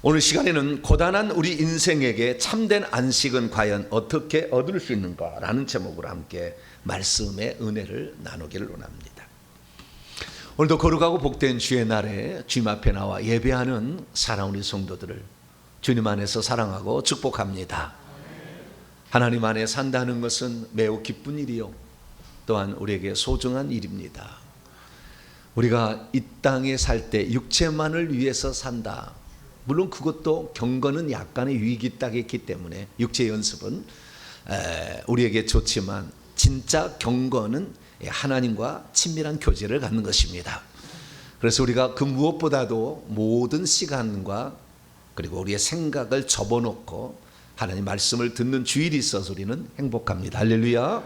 오늘 시간에는 고단한 우리 인생에게 참된 안식은 과연 어떻게 얻을 수 있는가라는 제목으로 함께 말씀의 은혜를 나누기를 원합니다. 오늘도 거룩하고 복된 주의 날에 주님 앞에 나와 예배하는 사랑하는 우리 성도들을 주님 안에서 사랑하고 축복합니다. 하나님 안에 산다는 것은 매우 기쁜 일이요 또한 우리에게 소중한 일입니다. 우리가 이 땅에 살 때 육체만을 위해서 산다. 물론 그것도 경건은 약간의 유익이 있다겠기 때문에 육체 연습은 우리에게 좋지만 진짜 경건은 하나님과 친밀한 교제를 갖는 것입니다. 그래서 우리가 그 무엇보다도 모든 시간과 그리고 우리의 생각을 접어놓고 하나님 말씀을 듣는 주일이 있어서 우리는 행복합니다. 할렐루야.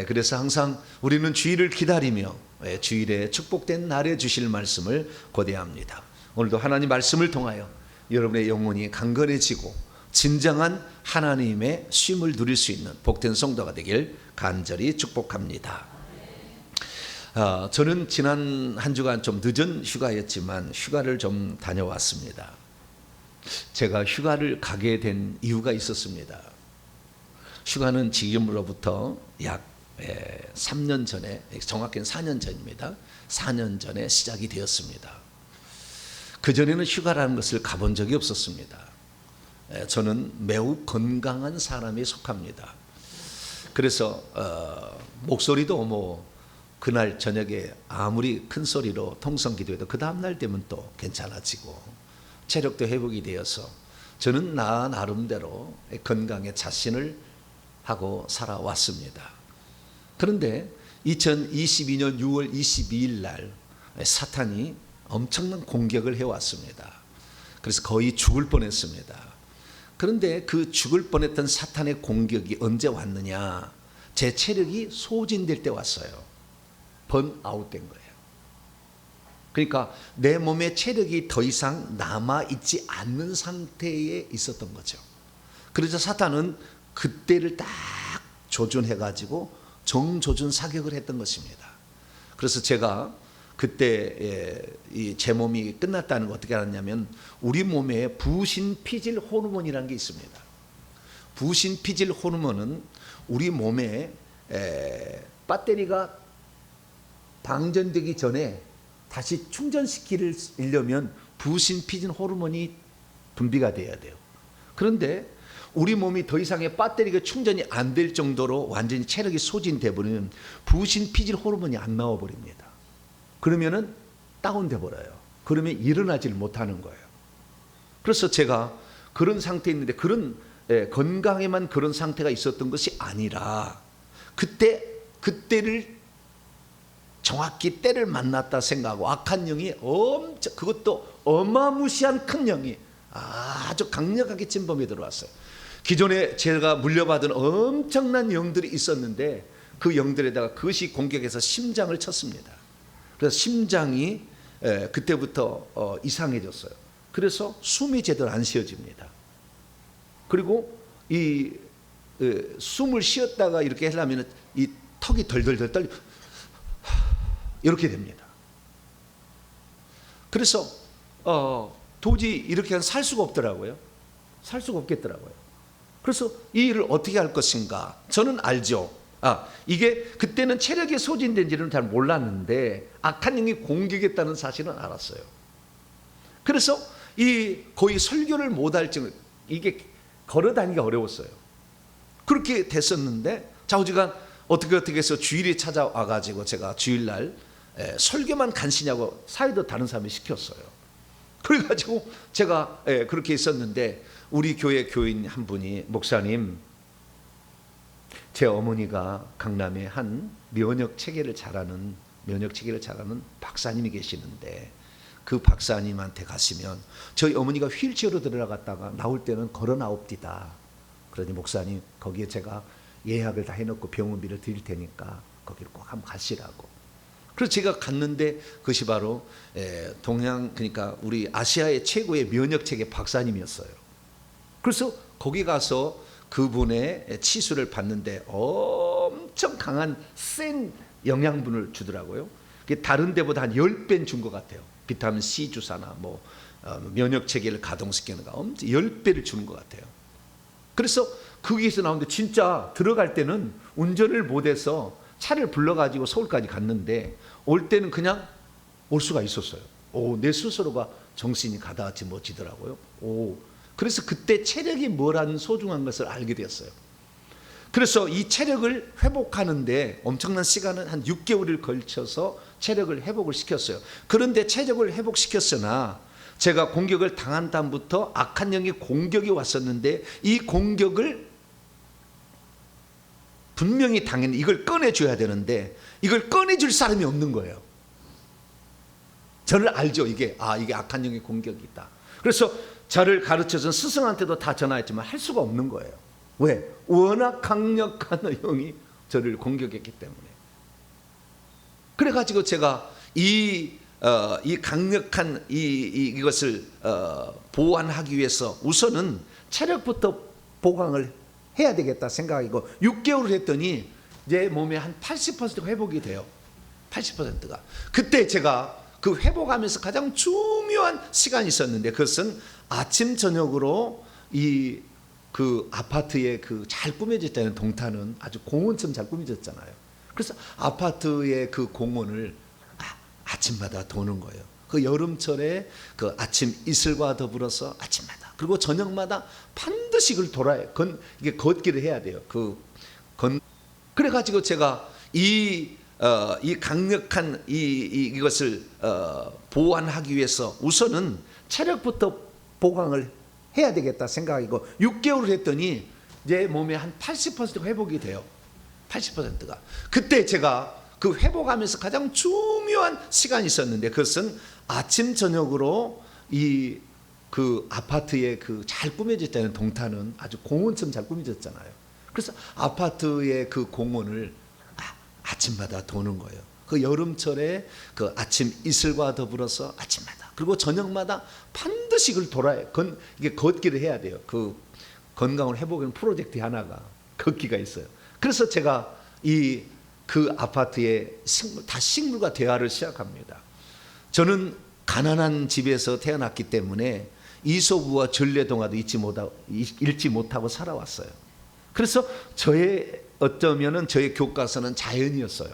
그래서 항상 우리는 주일을 기다리며 주일에 축복된 날에 주실 말씀을 고대합니다. 오늘도 하나님 말씀을 통하여 여러분의 영혼이 강건해지고 진정한 하나님의 쉼을 누릴 수 있는 복된 성도가 되길 간절히 축복합니다. 저는 지난 한 주간 좀 늦은 휴가였지만 휴가를 좀 다녀왔습니다. 제가 휴가를 가게 된 이유가 있었습니다. 휴가는 지금으로부터 약 3년 전에, 정확히는 4년 전입니다. 4년 전에 시작이 되었습니다. 그전에는 휴가라는 것을 가본 적이 없었습니다. 저는 매우 건강한 사람에 속합니다. 그래서 목소리도 그날 저녁에 아무리 큰 소리로 통성기도해도 그 다음날 되면 또 괜찮아지고 체력도 회복이 되어서 저는 나 나름대로 건강에 자신을 하고 살아왔습니다. 그런데 2022년 6월 22일 날 사탄이 엄청난 공격을 해왔습니다. 그래서 거의 죽을 뻔했습니다. 그런데 그 죽을 뻔했던 사탄의 공격이 언제 왔느냐? 제 체력이 소진될 때 왔어요. 번아웃 된 거예요. 그러니까 내 몸에 체력이 더 이상 남아있지 않는 상태에 있었던 거죠. 그래서 사탄은 그때를 딱 조준해가지고 정조준 사격을 했던 것입니다. 그래서 제가 그때 제 몸이 끝났다는 거 어떻게 알았냐면 우리 몸에 부신피질 호르몬이라는 게 있습니다. 부신피질 호르몬은 우리 몸에 배터리가 방전되기 전에 다시 충전시키려면 부신피질 호르몬이 분비가 돼야 돼요. 그런데 우리 몸이 더 이상의 배터리가 충전이 안 될 정도로 완전히 체력이 소진돼 버리면 부신피질 호르몬이 안 나와 버립니다. 그러면은 다운돼 버려요. 그러면 일어나질 못하는 거예요. 그래서 제가 그런 상태에 있는데 그런 건강에만 그런 상태가 있었던 것이 아니라 그때를 정확히 때를 만났다 생각하고 악한 영이 그것도 어마무시한 큰 영이 아주 강력하게 침범해 들어왔어요. 기존에 제가 물려받은 엄청난 영들이 있었는데 그 영들에다가 그것이 공격해서 심장을 쳤습니다. 그래서 심장이 그때부터 이상해졌어요. 그래서 숨이 제대로 안 쉬어집니다. 그리고 이 숨을 쉬었다가 이렇게 하려면 이 턱이 덜덜덜 떨려 이렇게 됩니다. 그래서 도저히 이렇게 살 수가 없더라고요. 살 수가 없겠더라고요. 그래서 이 일을 어떻게 할 것인가? 저는 알죠. 이게 그때는 체력이 소진된지는 잘 몰랐는데 악한 영이 공격했다는 사실은 알았어요. 그래서 거의 설교를 못할 정도 이게 걸어다니기가 어려웠어요. 그렇게 됐었는데 좌우지간 어떻게 해서 주일에 찾아와가지고 제가 주일날 설교만 간신히 하고 사회도 다른 사람이 시켰어요. 그래가지고 제가 그렇게 있었는데 우리 교회 교인 한 분이 목사님 제 어머니가 강남에 한 면역 체계를 잘하는 박사님이 계시는데 그 박사님한테 가시면 저희 어머니가 휠체어로 들어갔다가 나올 때는 걸어 나옵디다. 그러니 목사님 거기에 제가 예약을 다 해놓고 병원비를 드릴 테니까 거기를 꼭 한번 가시라고. 그래서 제가 갔는데 그것이 바로 그러니까 우리 아시아의 최고의 면역 체계 박사님이었어요. 그래서 거기 가서 그분의 치수를 받는데 엄청 강한 센 영양분을 주더라고요. 그게 다른 데보다 한 10배는 준 것 같아요. 비타민 C 주사나 면역 체계를 가동시키는가 10배를 주는 것 같아요. 그래서 거기에서 나오는데 진짜 들어갈 때는 운전을 못해서 차를 불러가지고 서울까지 갔는데 올 때는 그냥 올 수가 있었어요. 내 스스로가 정신이 가다같이 멋지더라고요. 그래서 그때 체력이 뭐라는 소중한 것을 알게 되었어요. 그래서 이 체력을 회복하는데 엄청난 시간은 한 6개월을 걸쳐서 체력을 회복을 시켰어요. 그런데 체력을 회복시켰으나 제가 공격을 당한 다음부터 악한 영의 공격이 왔었는데 이 공격을 분명히 당연히 이걸 꺼내줘야 되는데 이걸 꺼내줄 사람이 없는 거예요. 저를 알죠. 이게 악한 영의 공격이다. 그래서 저를 가르쳐준 스승한테도 다 전화했지만 할 수가 없는 거예요. 왜? 워낙 강력한 영이 저를 공격했기 때문에. 그래가지고 제가 이 강력한 이것을 보완하기 위해서 우선은 체력부터 보강을 해야 되겠다 생각이고 6개월을 했더니 내 몸에 한 80%가 회복이 돼요. 80%가. 그때 제가 그 회복하면서 가장 중요한 시간이 있었는데 그것은 아침 저녁으로 그 아파트에 그 잘 꾸며졌다는 동탄은 아주 공원처럼 잘 꾸며졌잖아요. 그래서 아파트의 그 공원을 아침마다 도는 거예요. 그 여름철에 그 아침 이슬과 더불어서 아침마다 그리고 저녁마다 반드시 그걸 돌아요. 이게 걷기를 해야 돼요. 그래가지고 제가 이 강력한 이것을 보완하기 위해서 우선은 체력부터 보강을 해야 되겠다 생각이고 6개월을 했더니 내 몸에 한 80%가 회복이 돼요. 80%가. 그때 제가 그 회복하면서 가장 중요한 시간이 있었는데 그것은 아침 저녁으로 그 아파트에 그 잘 꾸며졌다는 동탄은 아주 공원처럼 잘 꾸며졌잖아요. 그래서 아파트의 그 공원을 아침마다 도는 거예요. 그 여름철에 그 아침 이슬과 더불어서 아침마다 그리고 저녁마다 반드시 그걸 돌아요. 이게 걷기를 해야 돼요. 그 건강을 회복하는 프로젝트 하나가 걷기가 있어요. 그래서 제가 그 아파트에 식물과 대화를 시작합니다. 저는 가난한 집에서 태어났기 때문에 이소구와 전래동화도 읽지 못하고 살아왔어요. 그래서 어쩌면은 저의 교과서는 자연이었어요.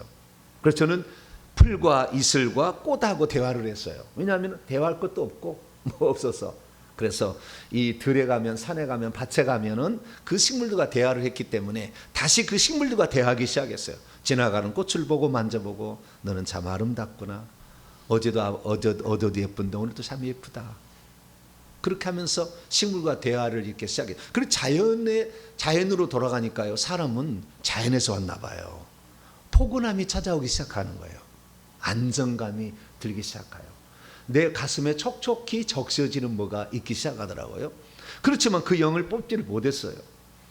그래서 저는 풀과 이슬과 꽃하고 대화를 했어요. 왜냐하면 대화할 것도 없고 뭐 없어서. 그래서 이 들에 가면 산에 가면 밭에 가면은 그 식물들과 대화를 했기 때문에 다시 그 식물들과 대화하기 시작했어요. 지나가는 꽃을 보고 만져보고 너는 참 아름답구나. 어제도 예쁜데 오늘도 참 예쁘다. 그렇게 하면서 식물과 대화를 이렇게 시작해요. 그리고 자연으로 돌아가니까요. 사람은 자연에서 왔나 봐요. 포근함이 찾아오기 시작하는 거예요. 안정감이 들기 시작해요. 내 가슴에 촉촉히 적셔지는 뭐가 있기 시작하더라고요. 그렇지만 그 영을 뽑지를 못했어요.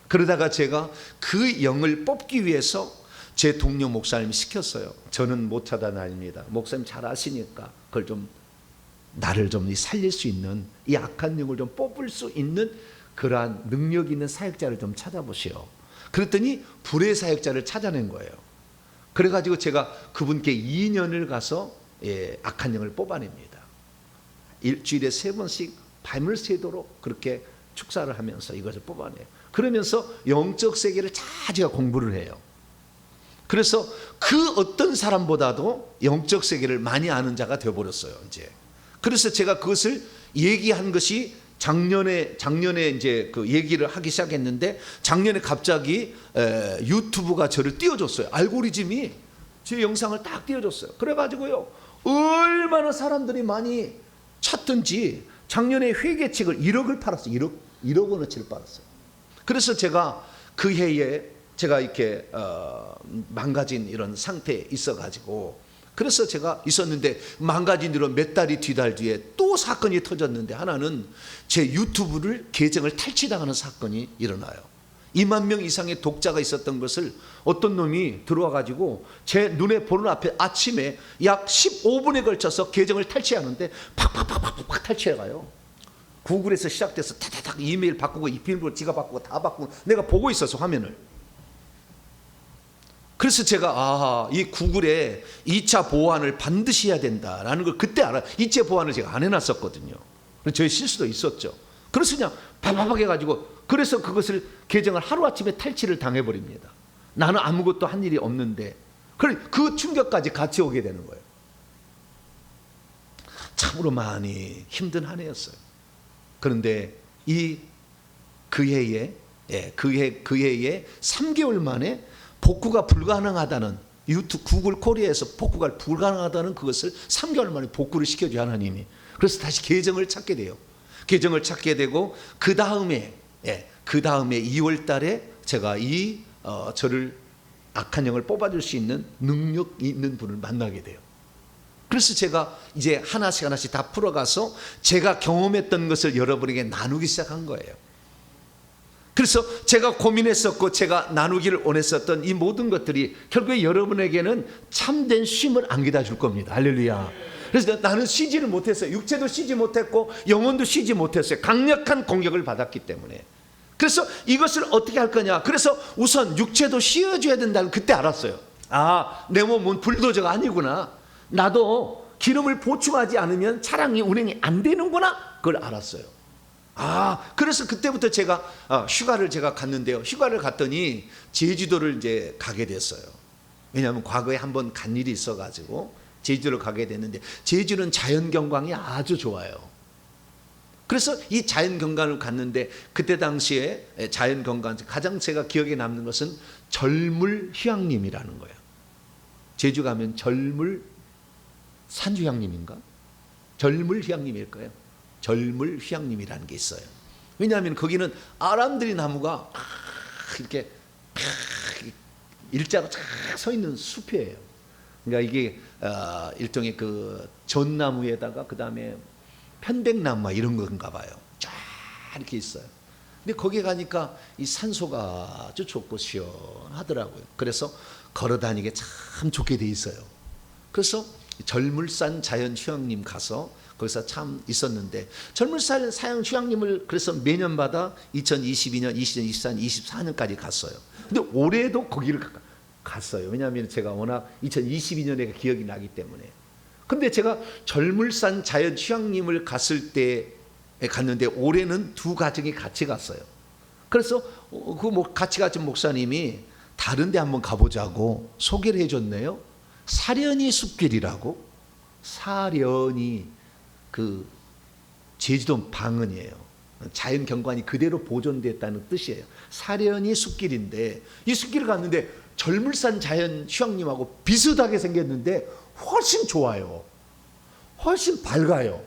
그러다가 제가 그 영을 뽑기 위해서 제 동료 목사님이 시켰어요. 저는 못 찾아다닙니다. 목사님 잘 아시니까 그걸 좀 나를 좀 살릴 수 있는 이 악한 영을 좀 뽑을 수 있는 그러한 능력 있는 사역자를 좀 찾아보시오. 그랬더니 불의 사역자를 찾아낸 거예요. 그래가지고 제가 그분께 2년을 가서 악한 영을 뽑아냅니다. 일주일에 3번씩 밤을 새도록 그렇게 축사를 하면서 이것을 뽑아내요. 그러면서 영적 세계를 잘 제가 공부를 해요. 그래서 그 어떤 사람보다도 영적 세계를 많이 아는 자가 되어버렸어요. 이제. 그래서 제가 그것을 얘기한 것이 작년에 이제 그 얘기를 하기 시작했는데 작년에 갑자기 유튜브가 저를 띄워줬어요. 알고리즘이 제 영상을 딱 띄워줬어요. 그래가지고요 얼마나 사람들이 많이 찾든지 작년에 회계책을 1억을 팔았어요. 1억 원어치를 팔았어요. 그래서 제가 그 해에 제가 이렇게 망가진 이런 상태에 있어가지고 그래서 제가 있었는데 망가진 뒤로 몇 달이 뒤달 뒤에 또 사건이 터졌는데 하나는 제 유튜브를 계정을 탈취당하는 사건이 일어나요. 2만 명 이상의 독자가 있었던 것을 어떤 놈이 들어와 가지고 제 눈에 보는 앞에 아침에 약 15분에 걸쳐서 계정을 탈취하는데 팍팍팍팍 탈취해가요. 구글에서 시작돼서 타타닥 이메일 바꾸고 비밀번호 지가 바꾸고 다 바꾸고 내가 보고 있어서 화면을. 그래서 제가 이 구글에 2차 보안을 반드시 해야 된다라는 걸 그때 알아요. 2차 보안을 제가 안 해놨었거든요. 저의 실수도 있었죠. 그래서 그냥 바바박 해가지고, 그래서 그것을 계정을 하루아침에 탈취를 당해버립니다. 나는 아무것도 한 일이 없는데. 그 충격까지 같이 오게 되는 거예요. 참으로 많이 힘든 한 해였어요. 그런데 그 해에 3개월 만에 복구가 불가능하다는, 구글 코리아에서 복구가 불가능하다는 그것을 3개월 만에 복구를 시켜줘요, 하나님이. 그래서 다시 계정을 찾게 돼요. 계정을 찾게 되고, 그 다음에 2월 달에 제가 저를 악한 영을 뽑아줄 수 있는 능력 있는 분을 만나게 돼요. 그래서 제가 이제 하나씩 다 풀어가서 제가 경험했던 것을 여러분에게 나누기 시작한 거예요. 그래서 제가 고민했었고 제가 나누기를 원했었던 이 모든 것들이 결국에 여러분에게는 참된 쉼을 안겨다 줄 겁니다. 할렐루야. 그래서 나는 쉬지를 못했어요. 육체도 쉬지 못했고 영혼도 쉬지 못했어요. 강력한 공격을 받았기 때문에. 그래서 이것을 어떻게 할 거냐. 그래서 우선 육체도 쉬어줘야 된다는 그때 알았어요. 내 몸은 불도저가 아니구나. 나도 기름을 보충하지 않으면 차량이 운행이 안 되는구나. 그걸 알았어요. 그래서 그때부터 제가 휴가를 갔는데요. 휴가를 갔더니 제주도를 이제 가게 됐어요. 왜냐하면 과거에 한번 간 일이 있어가지고 제주도를 가게 됐는데, 제주는 자연 경관이 아주 좋아요. 그래서 이 자연 경관을 갔는데, 그때 당시에 자연 경관 가장 제가 기억에 남는 것은 절물 휴양림이라는 거예요. 제주 가면 절물 산주 휴양림인가? 절물 휴양림일 거예요. 절물 휴양림이라는 게 있어요. 왜냐하면 거기는 아람들이 나무가 이렇게 일자로 쫙 서 있는 숲이에요. 그러니까 이게 일종의 그 전나무에다가 그 다음에 편백나무 이런 건가 봐요. 쫙 이렇게 있어요. 근데 거기에 가니까 이 산소가 아주 좋고 시원하더라고요. 그래서 걸어 다니기 참 좋게 돼 있어요. 그래서 절물산 자연 휴양림 가서 거기서 참 있었는데, 절물산 자연 휴양림을 그래서 매년마다 2022년, 2023년, 24년까지 갔어요. 근데 올해도 거기를 갔어요. 왜냐하면 제가 워낙 2022년에 기억이 나기 때문에. 근데 제가 절물산 자연 휴양림을 갔는데 올해는 두 가정이 같이 갔어요. 그래서 같이 가신 목사님이 다른 데 한번 가보자고 소개를 해줬네요. 사려니 숲길이라고. 사려니 그 제주도 방언이에요. 자연 경관이 그대로 보존됐다는 뜻이에요. 사려니 숲길인데, 이 숲길을 갔는데 절물산 자연 휴양림하고 비슷하게 생겼는데 훨씬 좋아요. 훨씬 밝아요.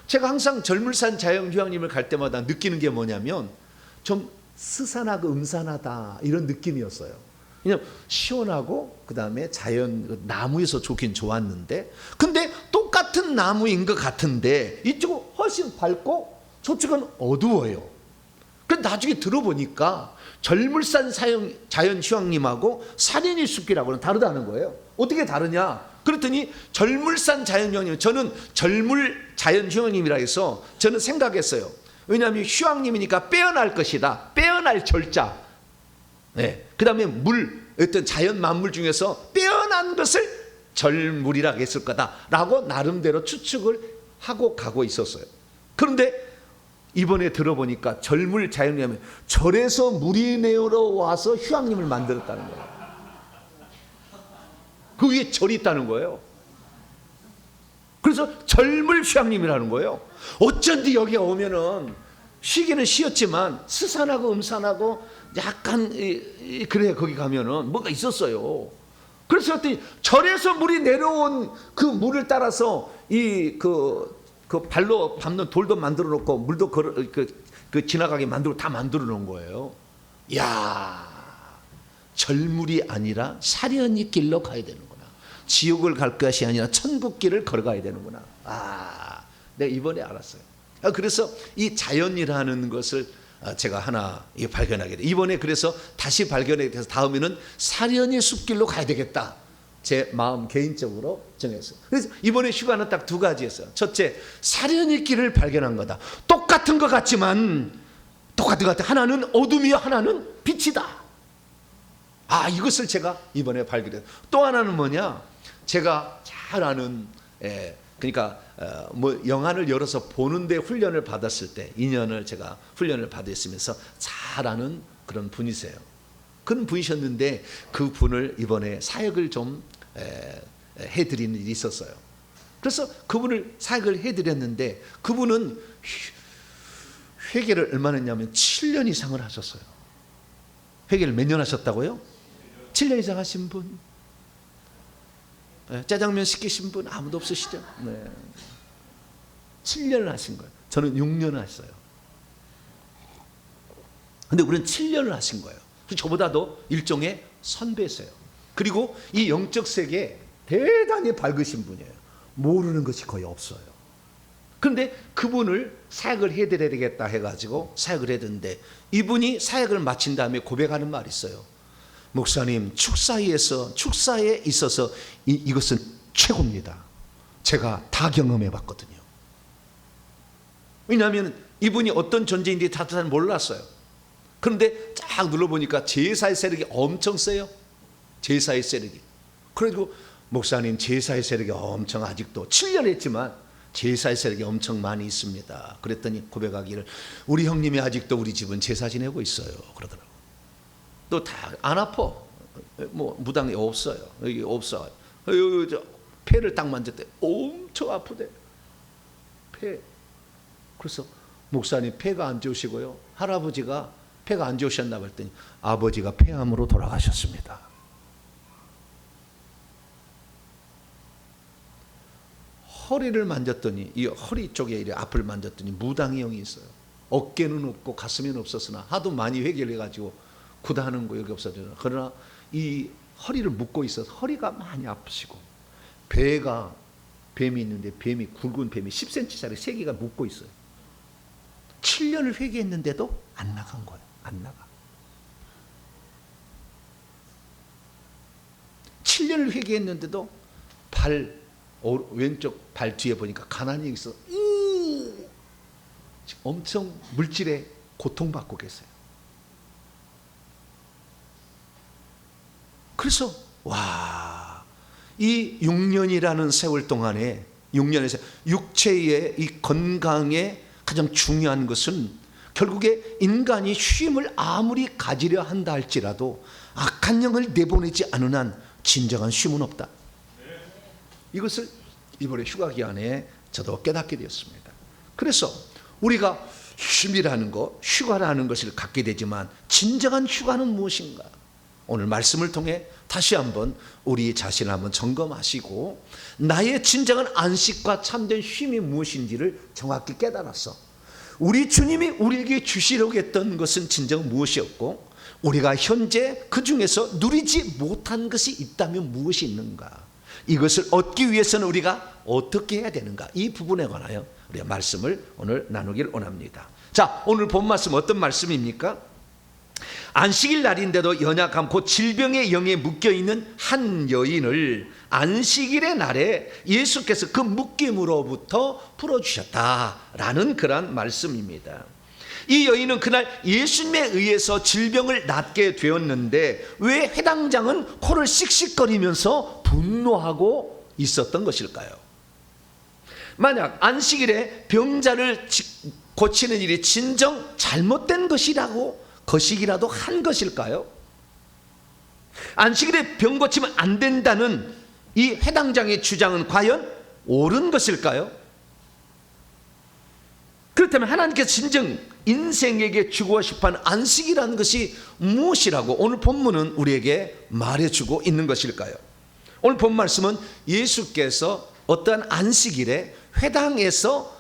제가 항상 절물산 자연 휴양림을 갈 때마다 느끼는 게 뭐냐면 좀 스산하고 음산하다 이런 느낌이었어요. 그냥 시원하고 그 다음에 자연 나무에서 좋긴 좋았는데, 근데 똑같은 나무인 것 같은데 이쪽은 훨씬 밝고 저쪽은 어두워요. 그래서 나중에 들어보니까 절물산 자연 휴양림하고 사려니 숲길하고는 다르다는 거예요. 어떻게 다르냐? 그랬더니 절물산 자연 휴양림, 저는 절물 자연 휴양림이라 해서 저는 생각했어요. 왜냐하면 휴양림이니까 빼어날 것이다. 빼어날 절자. 네. 그 다음에 어떤 자연 만물 중에서 빼어난 것을 절물이라고 했을 거다라고 나름대로 추측을 하고 가고 있었어요. 그런데 이번에 들어보니까 절물 자연휴양림, 절에서 물이 내려와서 휴양림을 만들었다는 거예요. 그 위에 절이 있다는 거예요. 그래서 절물 휴양림이라는 거예요. 어쩐지 여기 오면은 쉬기는 쉬었지만 스산하고 음산하고 약간 그래, 거기 가면은 뭐가 있었어요. 그래서 그랬더니 절에서 물이 내려온 그 물을 따라서 그 발로 밟는 돌도 만들어 놓고 물도 지나가게 만들고 다 만들어 놓은 거예요. 이야, 절물이 아니라 사려니 길로 가야 되는구나. 지옥을 갈 것이 아니라 천국 길을 걸어가야 되는구나. 내가 이번에 알았어요. 그래서 이 자연이라는 것을 제가 하나 발견하게 돼. 이번에 그래서 다시 발견하게 돼서 다음에는 사려니 숲길로 가야 되겠다. 제 마음 개인적으로 정했어요. 그래서 이번에 휴가는 딱 두 가지였어요. 첫째, 사려니 길을 발견한 거다. 똑같은 것 같지만 똑같은 것 같아. 하나는 어둠이요, 하나는 빛이다. 이것을 제가 이번에 발견했어요. 또 하나는 뭐냐? 제가 잘 아는 그러니까 뭐 영화를 열어서 보는데 훈련을 받았을 때 2년을 제가 훈련을 받았으면서 잘하는 그런 분이세요. 그런 분이셨는데 그 분을 이번에 사역을 좀 해드리는 일이 있었어요. 그래서 그분을 사역을 해드렸는데 그분은 회개를 얼마나 했냐면 7년 이상을 하셨어요. 회개를 몇 년 하셨다고요? 7년 이상 하신 분. 짜장면 시키신 분 아무도 없으시죠? 네. 7년을 하신 거예요. 저는 6년을 했어요. 근데 우리는 7년을 하신 거예요. 저보다도 일종의 선배세요. 그리고 이 영적 세계에 대단히 밝으신 분이에요. 모르는 것이 거의 없어요. 그런데 그분을 사역을 해드려야겠다 해가지고 사역을 해드는데 이분이 사역을 마친 다음에 고백하는 말이 있어요. 목사님, 축사에 있어서 이것은 최고입니다. 제가 다 경험해 봤거든요. 왜냐하면 이분이 어떤 존재인지 다 잘 몰랐어요. 그런데 쫙 눌러보니까 제사의 세력이 엄청 세요. 제사의 세력이. 그리고 목사님, 제사의 세력이 엄청 아직도 7년 했지만 제사의 세력이 엄청 많이 있습니다. 그랬더니 고백하기를 우리 형님이 아직도 우리 집은 제사 지내고 있어요. 그러더라고요. 또 다 안 아파. 뭐 무당이 없어요. 여기 없어. 폐를 딱 만졌대. 엄청 아프대. 폐. 그래서 목사님 폐가 안 좋으시고요. 할아버지가 폐가 안 좋으셨나 봤더니 아버지가 폐암으로 돌아가셨습니다. 허리를 만졌더니 이 허리 쪽에 이렇게 앞을 만졌더니 무당이 형이 있어요. 어깨는 없고 가슴에는 없었으나 하도 많이 회개를 해가지고 구다하는 거 여기 없어져요. 그러나 이 허리를 묶고 있어서 허리가 많이 아프시고 배가 뱀이 있는데 뱀이 굵은 뱀이 10cm짜리 3개가 묶고 있어요. 7년을 회개했는데도 안 나간 거예요. 안 나가. 7년을 회개했는데도 왼쪽 발 뒤에 보니까 가난이 있어. 엄청 물질에 고통받고 계세요. 그래서 이 6년이라는 세월 동안에 6년에서 육체의 이 건강에 가장 중요한 것은 결국에 인간이 쉼을 아무리 가지려 한다 할지라도 악한 영을 내보내지 않은 한 진정한 쉼은 없다. 이것을 이번에 휴가 기간에 저도 깨닫게 되었습니다. 그래서 우리가 쉼이라는 것, 휴가라는 것을 갖게 되지만 진정한 휴가는 무엇인가? 오늘 말씀을 통해 다시 한번 우리 자신을 한번 점검하시고 나의 진정한 안식과 참된 쉼이 무엇인지를 정확히 깨달았어. 우리 주님이 우리에게 주시려고 했던 것은 진정 무엇이었고 우리가 현재 그 중에서 누리지 못한 것이 있다면 무엇이 있는가? 이것을 얻기 위해서는 우리가 어떻게 해야 되는가? 이 부분에 관하여 우리가 말씀을 오늘 나누길 원합니다. 자, 오늘 본 말씀 어떤 말씀입니까? 안식일 날인데도 연약함 곧 질병의 영에 묶여있는 한 여인을 안식일의 날에 예수께서 그 묶임으로부터 풀어주셨다라는 그런 말씀입니다. 이 여인은 그날 예수님에 의해서 질병을 낫게 되었는데 왜 회당장은 코를 씩씩거리면서 분노하고 있었던 것일까요? 만약 안식일에 병자를 고치는 일이 진정 잘못된 것이라도 한 것일까요? 안식일에 병 고치면 안 된다는 이 회당장의 주장은 과연 옳은 것일까요? 그렇다면 하나님께서 진정 인생에게 주고 싶어하는 안식이라는 것이 무엇이라고 오늘 본문은 우리에게 말해주고 있는 것일까요? 오늘 본 말씀은 예수께서 어떠한 안식일에 회당에서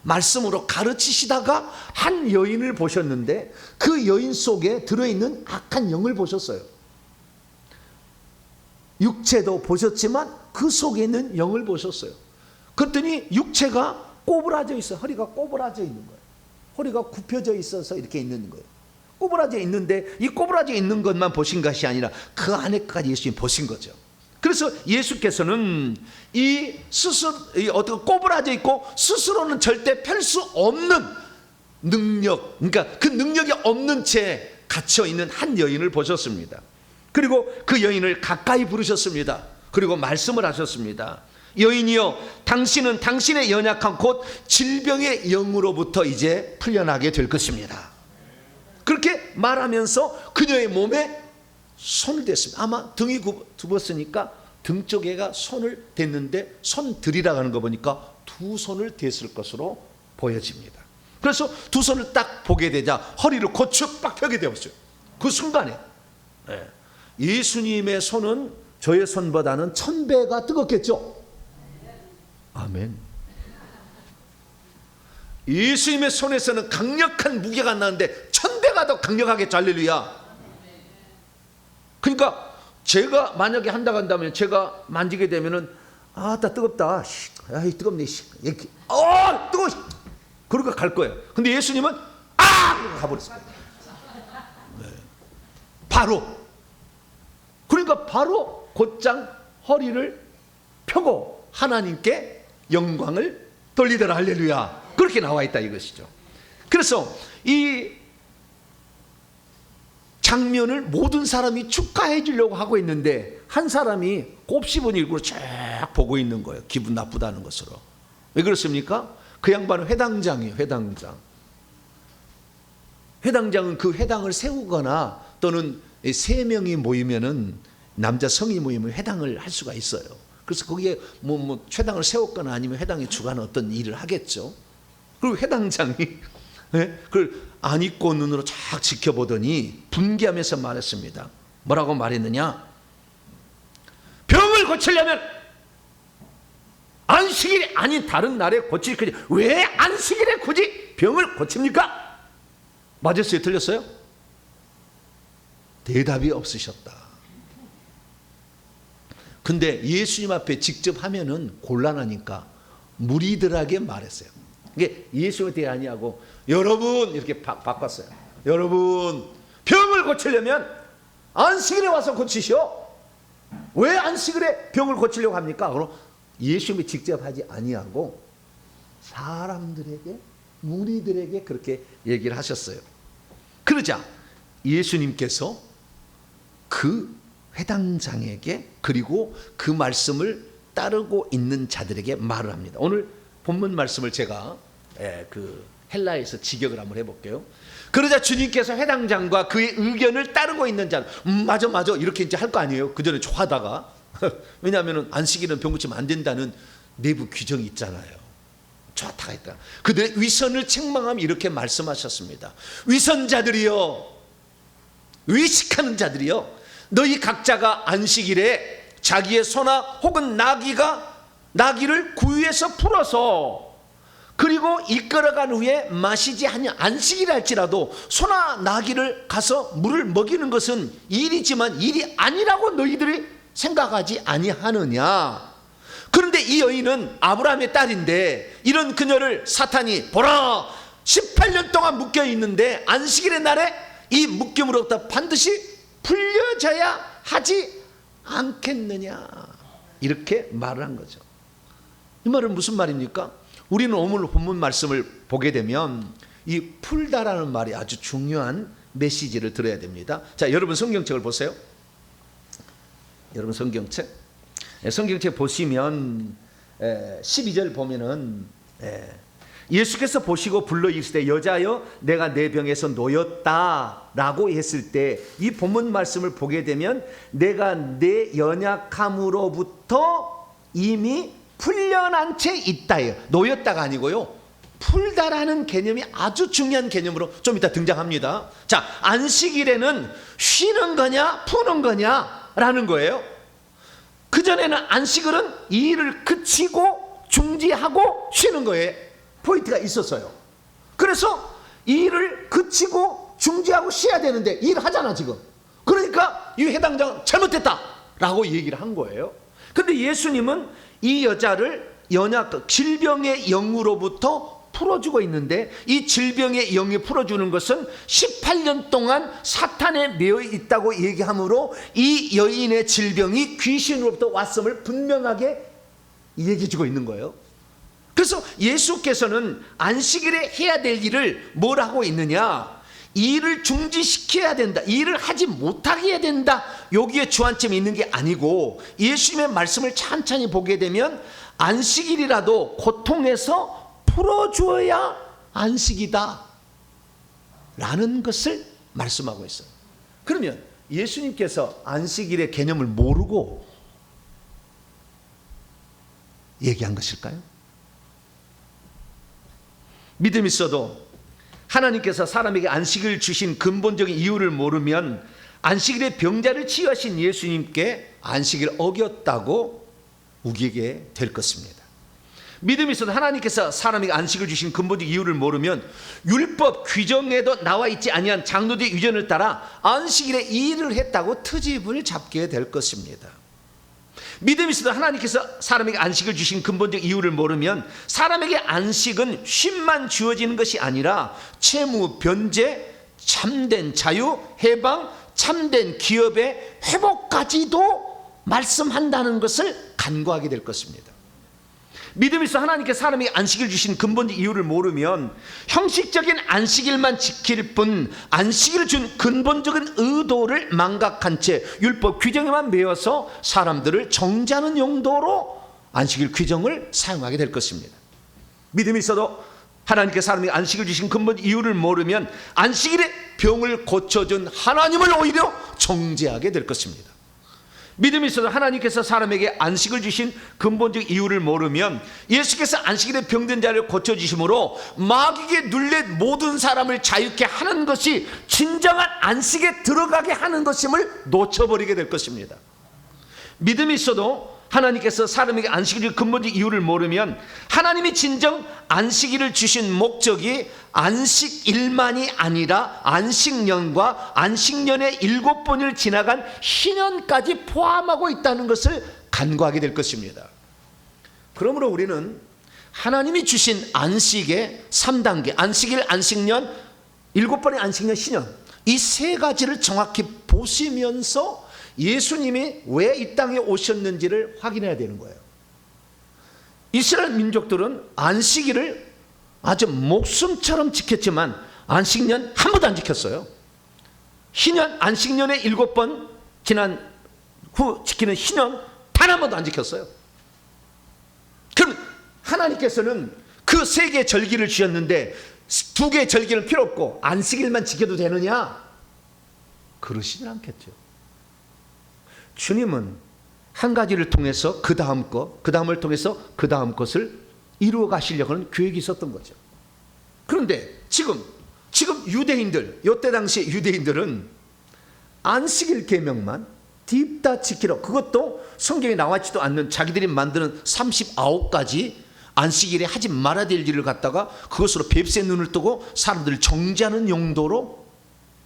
말씀으로 가르치시다가 한 여인을 보셨는데 그 여인 속에 들어있는 악한 영을 보셨어요. 육체도 보셨지만 그 속에 있는 영을 보셨어요. 그랬더니 육체가 꼬부라져 있어요. 허리가 꼬부라져 있는 거예요. 허리가 굽혀져 있어서 이렇게 있는 거예요. 꼬부라져 있는데 이 꼬부라져 있는 것만 보신 것이 아니라 그 안에까지 예수님이 보신 거죠. 그래서 예수께서는 이 어떤 꼬부라져 있고 스스로는 절대 펼 수 없는 능력, 그러니까 그 능력이 없는 채 갇혀 있는 한 여인을 보셨습니다. 그리고 그 여인을 가까이 부르셨습니다. 그리고 말씀을 하셨습니다. 여인이여 당신은 당신의 연약한 곧 질병의 영으로부터 이제 풀려나게 될 것입니다. 그렇게 말하면서 그녀의 몸에 손을 댔습니다. 아마 등이 굽었으니까 등 쪽에가 손을 댔는데 손들이라고 하는 거 보니까 두 손을 댔을 것으로 보여집니다. 그래서 두 손을 딱 보게 되자 허리를 고추 빡 펴게 되었어요. 그 순간에 예수님의 손은 저의 손보다는 1000배가 뜨겁겠죠. 아멘. 예수님의 손에서는 강력한 무게가 나는데 1000배가 더 강력하겠죠. 할렐루야. 그러니까 제가 만약에 한다고 한다면 제가 만지게 되면은 아따 뜨겁다. 아이 뜨겁네. 이렇게 뜨거워. 그러고 갈 거예요. 근데 예수님은 그러고 가버렸어요. 바로. 그러니까 바로 곧장 허리를 펴고 하나님께 영광을 돌리더라. 할렐루야. 그렇게 나와 있다 이것이죠. 그래서 이 장면을 모든 사람이 축하해 주려고 하고 있는데 한 사람이 곱씹은 일구로 쫙 보고 있는 거예요. 기분 나쁘다는 것으로. 왜 그렇습니까? 그 양반은 회당장이에요. 회당장은 그 회당을 세우거나 또는 3명이 모이면은 남자 성이 모이면 회당을 할 수가 있어요. 그래서 거기에 뭐 회당을 세웠거나 아니면 회당에 주관한 어떤 일을 하겠죠. 그리고 회당장이 그걸 안 입고 눈으로 쫙 지켜보더니 분개하면서 말했습니다. 뭐라고 말했느냐? 병을 고치려면 안식일이 아닌 다른 날에 고칠 거지 왜 안식일에 굳이 병을 고칩니까? 맞았어요? 틀렸어요? 대답이 없으셨다. 근데 예수님 앞에 직접 하면은 곤란하니까 무리들에게 말했어요. 이게 예수한테 아니하고 여러분 이렇게 바꿨어요. 여러분 병을 고치려면 안식일에 와서 고치시오. 왜 안식일에 병을 고치려고 합니까? 그럼 예수님이 직접 하지 아니하고 사람들에게 무리들에게 그렇게 얘기를 하셨어요. 그러자 예수님께서 그 회당장에게 그리고 그 말씀을 따르고 있는 자들에게 말을 합니다. 오늘 본문 말씀을 제가 그 헬라에서 직역을 한번 해볼게요. 그러자 주님께서 회당장과 그의 의견을 따르고 있는 자, 맞아 이렇게 이제 할 거 아니에요. 그 전에 좋아하다가 왜냐하면 안식일은 병 고치면 안 된다는 내부 규정이 있잖아요. 좋다가 있다. 그들의 위선을 책망하며 이렇게 말씀하셨습니다. 위선자들이여, 의식하는 자들이여, 너희 각자가 안식일에 자기의 소나 혹은 나귀를 구유에서 풀어서 그리고 이끌어간 후에 마시지 아니하 안식이라 할지라도 소나 나귀를 가서 물을 먹이는 것은 일이지만 일이 아니라고 너희들이 생각하지 아니하느냐. 그런데 이 여인은 아브라함의 딸인데 이런 그녀를 사탄이 보라 18년 동안 묶여 있는데 안식일의 날에 이 묶임으로부터 반드시 풀려져야 하지 않겠느냐. 이렇게 말을 한 거죠. 이 말은 무슨 말입니까? 우리는 오늘 본문 말씀을 보게 되면 이 풀다라는 말이 아주 중요한 메시지를 들어야 됩니다. 자, 여러분 성경책을 보세요. 여러분 성경책 보시면 12절 보면은 예수께서 보시고 불러 이르시되 여자여 내가 내 병에서 놓였다라고 했을 때 이 본문 말씀을 보게 되면 내가 내 연약함으로부터 이미 풀려난 채 있다예요. 놓였다가 아니고요. 풀다라는 개념이 아주 중요한 개념으로 좀 이따 등장합니다. 자, 안식일에는 쉬는 거냐 푸는 거냐라는 거예요. 그전에는 안식일은 이 일을 그치고 중지하고 쉬는 거에 포인트가 있었어요. 그래서 이 일을 그치고 중지하고 쉬어야 되는데 일을 하잖아 지금. 그러니까 이 해당자가 잘못됐다라고 얘기를 한 거예요. 근데 예수님은 이 여자를 질병의 영으로부터 풀어주고 있는데 이 질병의 영이 풀어주는 것은 18년 동안 사탄에 매여 있다고 얘기하므로 이 여인의 질병이 귀신으로부터 왔음을 분명하게 얘기해 주고 있는 거예요. 그래서 예수께서는 안식일에 해야 될 일을 뭘 하고 있느냐? 이 일을 중지시켜야 된다, 이 일을 하지 못하게 해야 된다, 여기에 주안점이 있는 게 아니고, 예수님의 말씀을 천천히 보게 되면 안식일이라도 고통에서 풀어줘야 안식이다 라는 것을 말씀하고 있어요. 그러면 예수님께서 안식일의 개념을 모르고 얘기한 것일까요? 믿음이 있어도 하나님께서 사람에게 안식을 주신 근본적인 이유를 모르면 안식일에 병자를 치유하신 예수님께 안식일을 어겼다고 우기게 될 것입니다. 믿음이 있어도 하나님께서 사람에게 안식을 주신 근본적 이유를 모르면 율법 규정에도 나와 있지 아니한 장로들의 유전을 따라 안식일에 이 일을 했다고 트집을 잡게 될 것입니다. 믿음이 있어도 하나님께서 사람에게 안식을 주신 근본적 이유를 모르면 사람에게 안식은 쉼만 주어지는 것이 아니라 채무, 변제, 참된 자유, 해방, 참된 기업의 회복까지도 말씀한다는 것을 간구하게 될 것입니다. 믿음이 있어 하나님께서 사람에게 안식을 주신 근본적 이유를 모르면 형식적인 안식일만 지킬 뿐 안식일을 준 근본적인 의도를 망각한 채 율법 규정에만 매여서 사람들을 정죄하는 용도로 안식일 규정을 사용하게 될 것입니다. 믿음이 있어도 하나님께서 사람에게 안식을 주신 근본적 이유를 모르면 안식일에 병을 고쳐준 하나님을 오히려 정죄하게 될 것입니다. 믿음이 있어서 하나님께서 사람에게 안식을 주신 근본적 이유를 모르면 예수께서 안식일에 병든 자를 고쳐주심으로 마귀에게 눌린 모든 사람을 자유케 하는 것이 진정한 안식에 들어가게 하는 것임을 놓쳐버리게 될 것입니다. 믿음이 있어도 하나님께서 사람에게 안식을 주신 근본적 이유를 모르면 하나님이 진정 안식일을 주신 목적이 안식일만이 아니라 안식년과 안식년의 7번을 지나간 희년까지 포함하고 있다는 것을 간구하게 될 것입니다. 그러므로 우리는 하나님이 주신 안식의 3단계, 안식일, 안식년, 7번의 안식년, 희년, 이 세 가지를 정확히 보시면서 예수님이 왜 이 땅에 오셨는지를 확인해야 되는 거예요. 이스라엘 민족들은 안식일을 아주 목숨처럼 지켰지만 안식년 한 번도 안 지켰어요. 희년, 안식년의 7번 지난 후 지키는 희년 단 한 번도 안 지켰어요. 그럼 하나님께서는 그 3개의 절기를 주셨는데 2개의 절기는 필요 없고 안식일만 지켜도 되느냐? 그러시진 않겠죠. 주님은 한 가지를 통해서 그 다음 것, 그 다음을 통해서 그 다음 것을 이루어 가시려고 하는 계획이 있었던 거죠. 그런데 지금 유대인들, 이때 당시 유대인들은 안식일 계명만 딥다 지키러, 그것도 성경에 나와있지도 않는 자기들이 만드는 39가지 안식일에 하지 말아야 될 일을 갖다가 그것으로 뱁새 눈을 뜨고 사람들을 정죄하는 용도로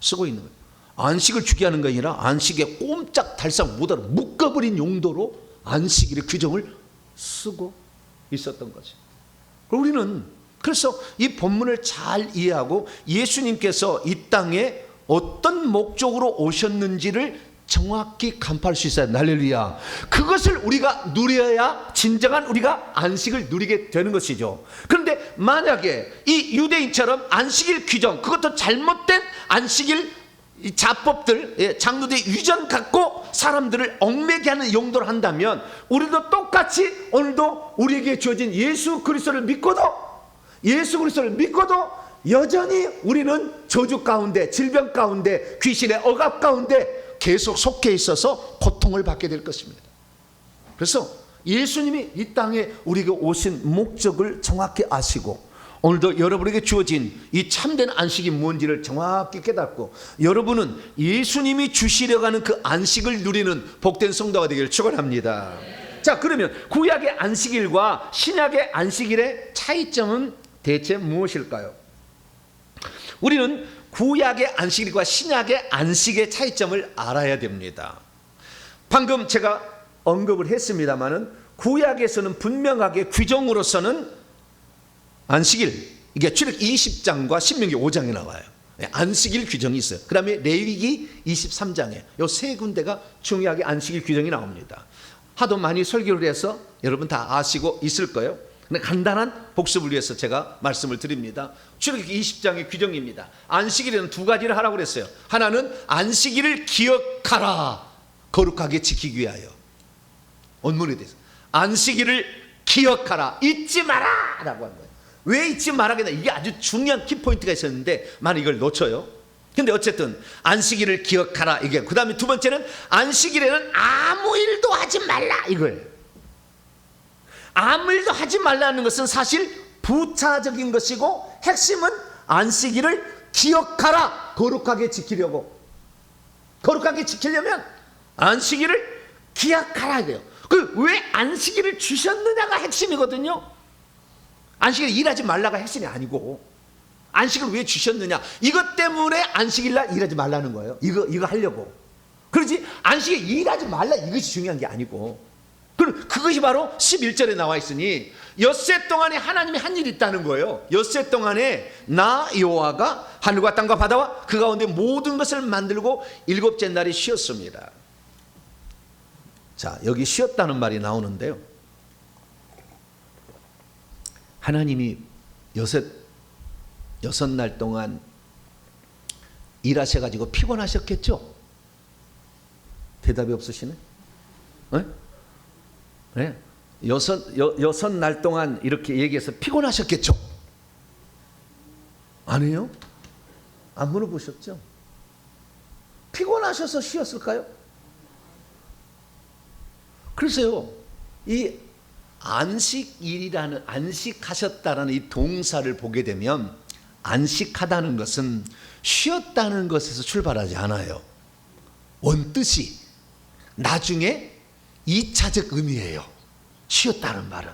쓰고 있는 거예요. 안식을 주게 하는 게 아니라 안식에 꼼짝달싹 못하러 묶어버린 용도로 안식일의 규정을 쓰고 있었던 거죠. 우리는 그래서 이 본문을 잘 이해하고 예수님께서 이 땅에 어떤 목적으로 오셨는지를 정확히 간파할 수 있어야 할렐루야. 그것을 우리가 누려야 진정한 우리가 안식을 누리게 되는 것이죠. 그런데 만약에 이 유대인처럼 안식일 규정, 그것도 잘못된 안식일 이 자법들, 장로들의 유전 갖고 사람들을 얽매게 하는 용도로 한다면 우리도 똑같이 오늘도 우리에게 주어진 예수 그리스도를 믿고도 여전히 우리는 저주 가운데, 질병 가운데, 귀신의 억압 가운데 계속 속해 있어서 고통을 받게 될 것입니다. 그래서 예수님이 이 땅에 우리에게 오신 목적을 정확히 아시고 오늘도 여러분에게 주어진 이 참된 안식이 뭔지를 정확히 깨닫고 여러분은 예수님이 주시려고 하는 그 안식을 누리는 복된 성도가 되기를 축원합니다. 자, 그러면 구약의 안식일과 신약의 안식일의 차이점은 대체 무엇일까요? 우리는 구약의 안식일과 신약의 안식의 차이점을 알아야 됩니다. 방금 제가 언급을 했습니다마는 구약에서는 분명하게 규정으로서는 안식일, 이게 출애굽기 20장과 신명기 5장에 나와요. 안식일 규정이 있어요. 그 다음에 레위기 23장에 이 세 군데가 중요하게 안식일 규정이 나옵니다. 하도 많이 설교를 해서 여러분 다 아시고 있을 거예요. 근데 간단한 복습을 위해서 제가 말씀을 드립니다. 출애굽기 20장의 규정입니다. 안식일에는 두 가지를 하라고 그랬어요. 하나는 안식일을 기억하라, 거룩하게 지키기 위하여. 원문에 대해서 안식일을 기억하라, 잊지 마라 라고 한 거예요. 왜 잊지 말아야겠나, 이게 아주 중요한 키포인트가 있었는데 많이 이걸 놓쳐요. 근데 어쨌든 안식일을 기억하라 이게. 그 다음에 두 번째는 안식일에는 아무 일도 하지 말라 이거예요. 아무 일도 하지 말라는 것은 사실 부차적인 것이고, 핵심은 안식일을 기억하라, 거룩하게 지키려고. 거룩하게 지키려면 안식일을 기억하라 이거예요. 그 왜 안식일을 주셨느냐가 핵심이거든요. 안식일 일하지 말라가 핵심이 아니고, 안식을 왜 주셨느냐, 이것 때문에 안식일날 일하지 말라는 거예요. 이거 하려고. 그렇지 안식일 일하지 말라 이것이 중요한 게 아니고, 그것이 바로 11절에 나와 있으니 엿새 동안에 하나님이 한 일이 있다는 거예요. 엿새 동안에 나 여호와가 하늘과 땅과 바다와 그 가운데 모든 것을 만들고 일곱째 날이 쉬었습니다. 자, 여기 쉬었다는 말이 나오는데요, 하나님이 여섯 날 동안 일하셔가지고 피곤하셨겠죠? 대답이 없으시네. 네? 네? 여섯 날 동안 이렇게 얘기해서 피곤하셨겠죠? 아니에요? 안 물어보셨죠? 피곤하셔서 쉬었을까요? 그래서요, 이 안식일이라는, 안식하셨다라는 이 동사를 보게 되면 안식하다는 것은 쉬었다는 것에서 출발하지 않아요. 원뜻이 나중에 2차적 의미예요. 쉬었다는 말은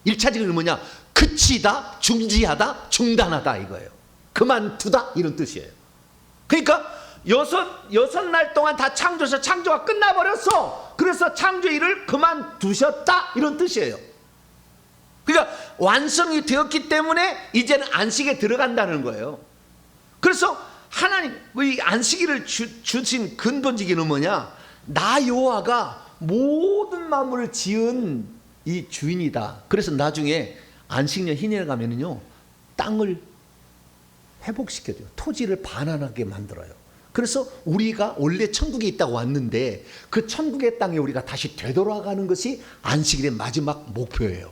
1차적 의미는 뭐냐, 그치다, 중지하다, 중단하다 이거예요. 그만두다 이런 뜻이에요. 그러니까 여섯 날 동안 다 창조해서 창조가 끝나버렸어. 그래서 창조일을 그만두셨다 이런 뜻이에요. 그러니까 완성이 되었기 때문에 이제는 안식에 들어간다는 거예요. 그래서 하나님 이 안식일을 주신 근본적인 뭐냐, 나 여호와가 모든 만물을 지은 이 주인이다. 그래서 나중에 안식년 희년에 가면은요, 땅을 회복시켜줘요. 토지를 반환하게 만들어요. 그래서 우리가 원래 천국에 있다고 왔는데 그 천국의 땅에 우리가 다시 되돌아가는 것이 안식일의 마지막 목표예요.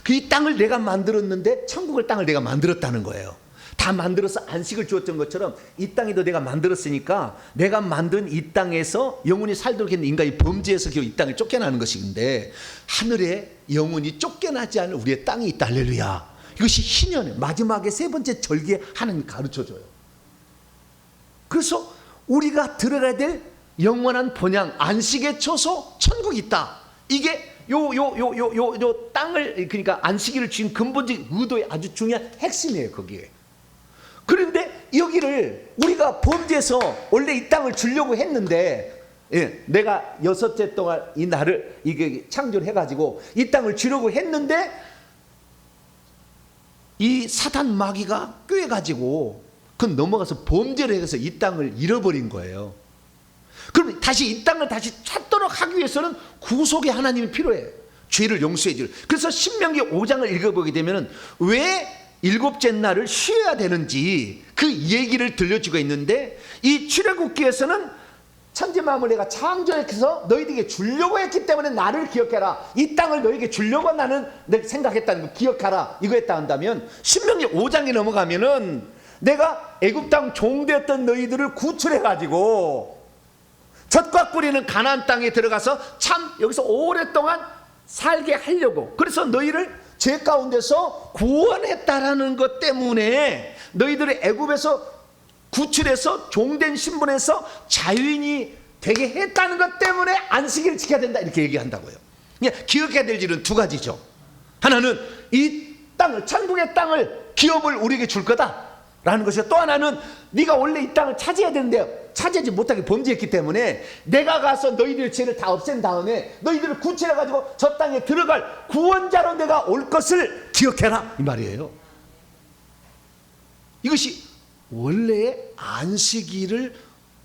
그 땅을 내가 만들었는데 천국의 땅을 내가 만들었다는 거예요. 다 만들어서 안식을 주었던 것처럼 이 땅에도 내가 만들었으니까 내가 만든 이 땅에서 영원히 살도록 했는 인간이 범죄해서 결국 이 땅을 쫓겨나는 것인데, 하늘에 영원히 쫓겨나지 않을 우리의 땅이 있다. 할렐루야. 이것이 희년의 마지막에 세 번째 절기에 하나님이 가르쳐줘요. 그래서 우리가 들어가야 될 영원한 본향, 안식의 처소, 천국이 있다. 이게 요 땅을, 그러니까 안식일을 주신 근본적인 의도의 아주 중요한 핵심이에요, 거기에. 그런데 여기를 우리가 범죄해서 원래 이 땅을 주려고 했는데, 내가 여섯째 동안 이 날을 이게 창조를 해가지고 이 땅을 주려고 했는데 이 사단 마귀가 꾀가지고 그 넘어가서 범죄를 해서 이 땅을 잃어버린 거예요. 그럼 다시 이 땅을 다시 찾도록 하기 위해서는 구속의 하나님이 필요해요. 죄를 용서해 줄. 그래서 신명기 5장을 읽어보게 되면 왜 일곱째 날을 쉬어야 되는지 그 얘기를 들려주고 있는데, 이 출애굽기에서는 천지 만물 내가 창조해서 너희들에게 주려고 했기 때문에 나를 기억해라, 이 땅을 너희에게 주려고 나는 생각했다는 거 기억하라 이거 했다 한다면, 신명기 5장에 넘어가면은 내가 애굽 땅 종되었던 너희들을 구출해가지고 젖과 꿀이는 가나안 땅에 들어가서 참 여기서 오랫동안 살게 하려고, 그래서 너희를 죄 가운데서 구원했다라는 것 때문에 너희들을 애굽에서 구출해서 종된 신분에서 자유인이 되게 했다는 것 때문에 안식일을 지켜야 된다 이렇게 얘기한다고요. 기억해야 될 일은 두 가지죠. 하나는 이 땅을, 천국의 땅을, 기업을 우리에게 줄 거다 라는 것이고, 또 하나는 네가 원래 이 땅을 차지해야 되는데 차지하지 못하게 범죄했기 때문에 내가 가서 너희들의 죄를 다 없앤 다음에 너희들을 구출해가지고 저 땅에 들어갈 구원자로 내가 올 것을 기억해라 이 말이에요. 이것이 원래의 안식일을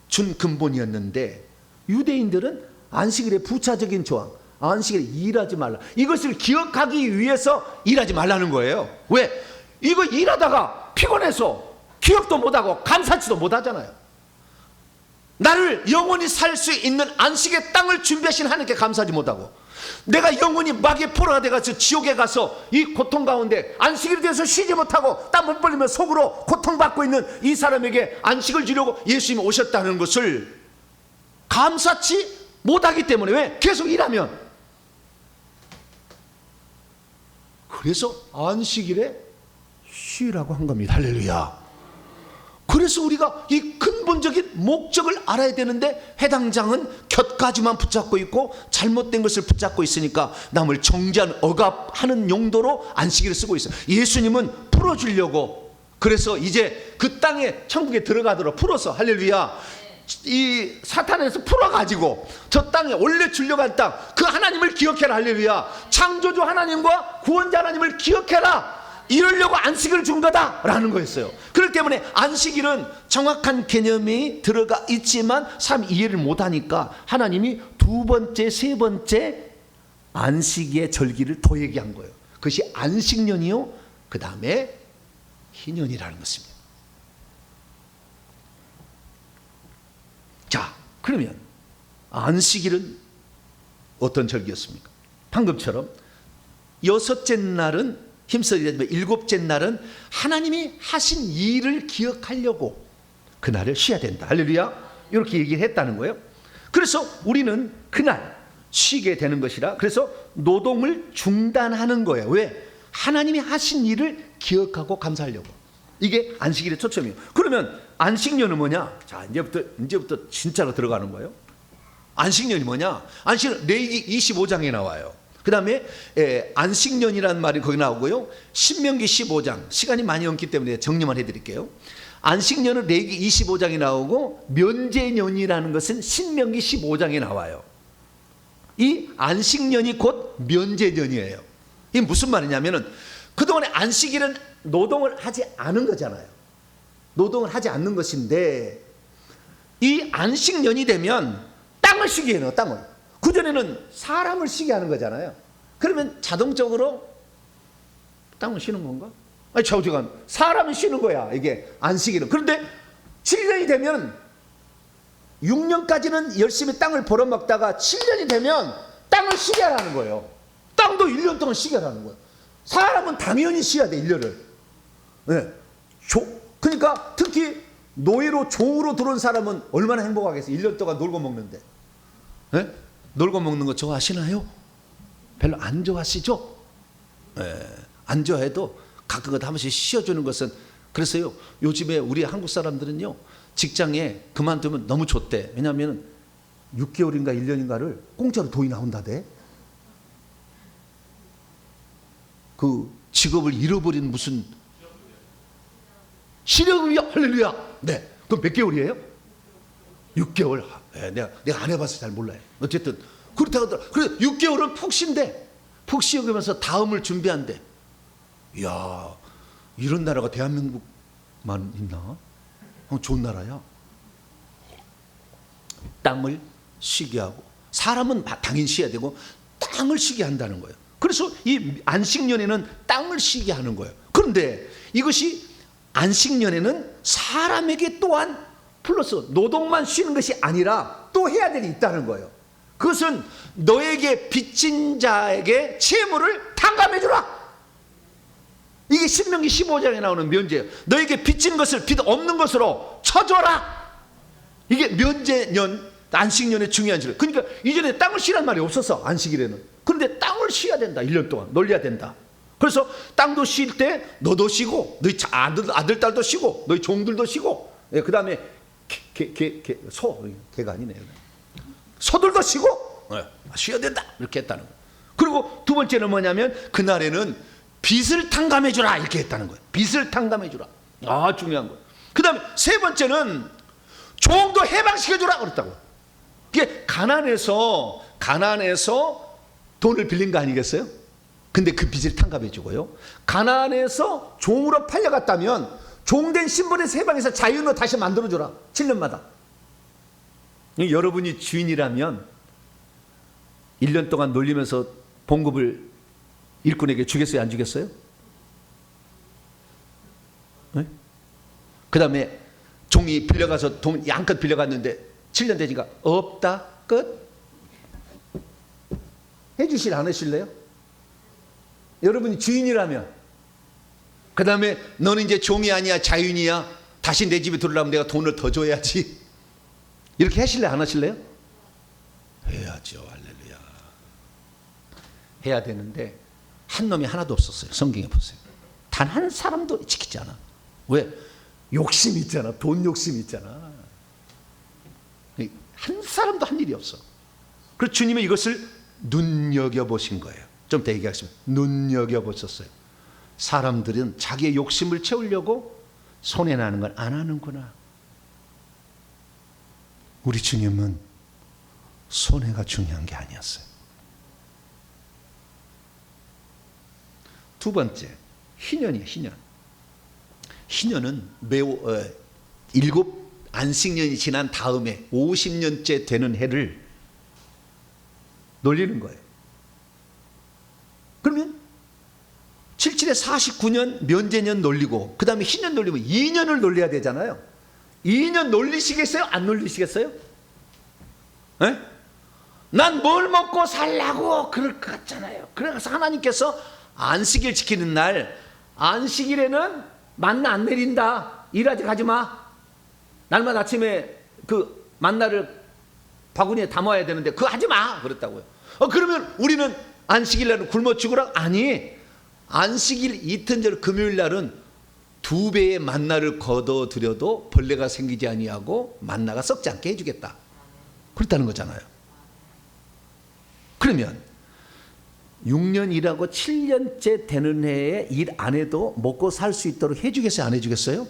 준 근본이었는데, 유대인들은 안식일의 부차적인 조항, 안식일에 일하지 말라. 이것을 기억하기 위해서 일하지 말라는 거예요. 왜? 이거 일하다가 피곤해서 기억도 못하고 감사치도 못하잖아요. 나를 영원히 살 수 있는 안식의 땅을 준비하신 하나님께 감사하지 못하고, 내가 영원히 마귀의 포로가 돼가서 지옥에 가서 이 고통 가운데 안식일에 대해서 쉬지 못하고 땀 못 벌리며 속으로 고통받고 있는 이 사람에게 안식을 주려고 예수님이 오셨다는 것을 감사치 못하기 때문에. 왜? 계속 일하면. 그래서 안식일에 쉬라고 한 겁니다. 할렐루야. 그래서 우리가 이 근본적인 목적을 알아야 되는데, 해당장은 곁가지만 붙잡고 있고 잘못된 것을 붙잡고 있으니까 남을 정죄하는, 억압하는 용도로 안식일을 쓰고 있어요. 예수님은 풀어주려고, 그래서 이제 그 땅에 천국에 들어가도록 풀어서, 할렐루야, 이 사탄에서 풀어가지고 저 땅에 원래 주려고 한 땅, 그 하나님을 기억해라. 할렐루야. 창조주 하나님과 구원자 하나님을 기억해라. 이러려고 안식을 준 거다라는 거였어요. 그렇기 때문에 안식일은 정확한 개념이 들어가 있지만 사람이 이해를 못하니까 하나님이 두 번째, 세 번째 안식의 절기를 더 얘기한 거예요. 그것이 안식년이요, 그 다음에 희년이라는 것입니다. 자, 그러면 안식일은 어떤 절기였습니까? 방금처럼 여섯째 날은 힘써 일하지만 일곱째 날은 하나님이 하신 일을 기억하려고 그날을 쉬어야 된다. 할렐루야. 이렇게 얘기를 했다는 거예요. 그래서 우리는 그날 쉬게 되는 것이라, 그래서 노동을 중단하는 거예요. 왜? 하나님이 하신 일을 기억하고 감사하려고. 이게 안식일의 초점이에요. 그러면 안식년은 뭐냐? 자, 이제부터 진짜로 들어가는 거예요. 안식년이 뭐냐? 안식년 레위기 25장에 나와요. 그 다음에 안식년이라는 말이 거기 나오고요. 신명기 15장, 시간이 많이 없기 때문에 정리만 해드릴게요. 안식년은 레위기 25장에 나오고, 면제년이라는 것은 신명기 15장에 나와요. 이 안식년이 곧 면제년이에요. 이게 무슨 말이냐면은, 그동안에 안식일은 노동을 하지 않은 거잖아요. 노동을 하지 않는 것인데, 이 안식년이 되면 땅을 쉬게 해요. 땅을. 그전에는 사람을 쉬게 하는 거잖아요. 그러면 자동적으로 땅을 쉬는 건가? 아니, 좌우지간 사람이 쉬는 거야, 이게 안식일은. 그런데 7년이 되면, 6년까지는 열심히 땅을 벌어먹다가 7년이 되면 땅을 쉬게 하라는 거예요. 땅도 1년 동안 쉬게 하라는 거예요. 사람은 당연히 쉬어야 돼, 1년을. 네. 그러니까 특히 노예로 종으로 들어온 사람은 얼마나 행복하겠어요. 1년 동안 놀고 먹는데. 네? 놀고 먹는 거 좋아하시나요? 별로 안 좋아하시죠? 안 좋아해도 가끔가다 한 번씩 쉬어주는 것은, 그래서요, 요즘에 우리 한국 사람들은요, 직장에 그만두면 너무 좋대. 왜냐하면 6개월인가 1년인가를 공짜로 돈이 나온다대. 그 직업을 잃어버린 무슨 실업이요? 할렐루야. 네. 그럼 몇 개월이에요? 6개월. 네, 내가 안 해봐서 잘 몰라요. 어쨌든 그렇다고 하더라. 그래 6개월은 푹 쉰대. 푹 쉬어가면서 다음을 준비한대. 이야, 이런 나라가 대한민국만 있나? 좋은 나라야. 땅을 쉬게 하고, 사람은 당연히 쉬어야 되고 땅을 쉬게 한다는 거예요. 그래서 이 안식년에는 땅을 쉬게 하는 거예요. 그런데 이것이 안식년에는 사람에게 또한 플러스 노동만 쉬는 것이 아니라 또 해야 될 일이 있다는 거예요. 그것은 너에게 빚진 자에게 채무를 탕감해 주라. 이게 신명기 15장에 나오는 면제예요. 너에게 빚진 것을 빚 없는 것으로 쳐줘라. 이게 면제년, 안식년의 중요한 줄. 그러니까 이전에 땅을 쉬란 말이 없었어, 안식일에는. 그런데 땅을 쉬어야 된다. 1년 동안 놀려야 된다. 그래서 땅도 쉴 때 너도 쉬고, 너희 아들 딸도 쉬고, 너희 종들도 쉬고, 그 다음에 개가 아니네요. 소들도 쉬고, 쉬어야 된다. 이렇게 했다는 거예요. 그리고 두 번째는 뭐냐면, 그날에는 빚을 탕감해주라. 이렇게 했다는 거예요. 빚을 탕감해주라. 아, 중요한 거예요. 그 다음에 세 번째는 종도 해방시켜주라. 그랬다고. 이게 가난해서 돈을 빌린 거 아니겠어요? 근데 그 빚을 탕감해주고요. 가난해서 종으로 팔려갔다면 종된 신분에서 해방해서 자유로 다시 만들어줘라. 7년마다. 여러분이 주인이라면 1년 동안 놀리면서 봉급을 일꾼에게 주겠어요, 안 주겠어요? 네? 그 다음에 종이 빌려가서 돈 양껏 빌려갔는데 7년 되니까 없다, 끝. 해주실 안 하실래요? 여러분이 주인이라면, 그 다음에 너는 이제 종이 아니야, 자윤이야, 다시 내 집에 들어오려면 내가 돈을 더 줘야지, 이렇게 하실래요, 안 하실래요? 해야죠. 할렐루야. 해야 되는데 한 놈이 하나도 없었어요. 성경에 보세요. 단 한 사람도 지키지 않아. 왜? 욕심 있잖아. 돈 욕심 있잖아. 한 사람도 한 일이 없어. 그래서 주님은 이것을 눈여겨보신 거예요. 좀 더 얘기하겠습니다. 눈여겨보셨어요. 사람들은 자기의 욕심을 채우려고 손해나는 걸 안 하는구나. 우리 주님은 손해가 중요한 게 아니었어요. 두 번째, 희년이에요. 희년. 희년은 매우 7 안식년이 지난 다음에 50년째 되는 해를 놀리는 거예요. 그러면 77에 49년 면제년 놀리고 그 다음에 희년 놀리면 2년을 놀려야 되잖아요. 2년 놀리시겠어요? 안 놀리시겠어요? 에? 난 뭘 먹고 살라고 그럴 것 같잖아요. 그래서 하나님께서 안식일 지키는 날, 안식일에는 만나 안 내린다, 일하지 가지 마, 날마다 아침에 그 만나를 바구니에 담아야 되는데 그거 하지 마 그랬다고요. 그러면 우리는 안식일 날은 굶어 죽으라? 아니, 안식일 이튿절 금요일 날은 2배의 만나를 거둬들여도 벌레가 생기지 아니하고 만나가 썩지 않게 해주겠다, 그렇다는 거잖아요. 그러면 6년 일하고 7년째 되는 해에 일 안 해도 먹고 살 수 있도록 해주겠어요, 안 해주겠어요?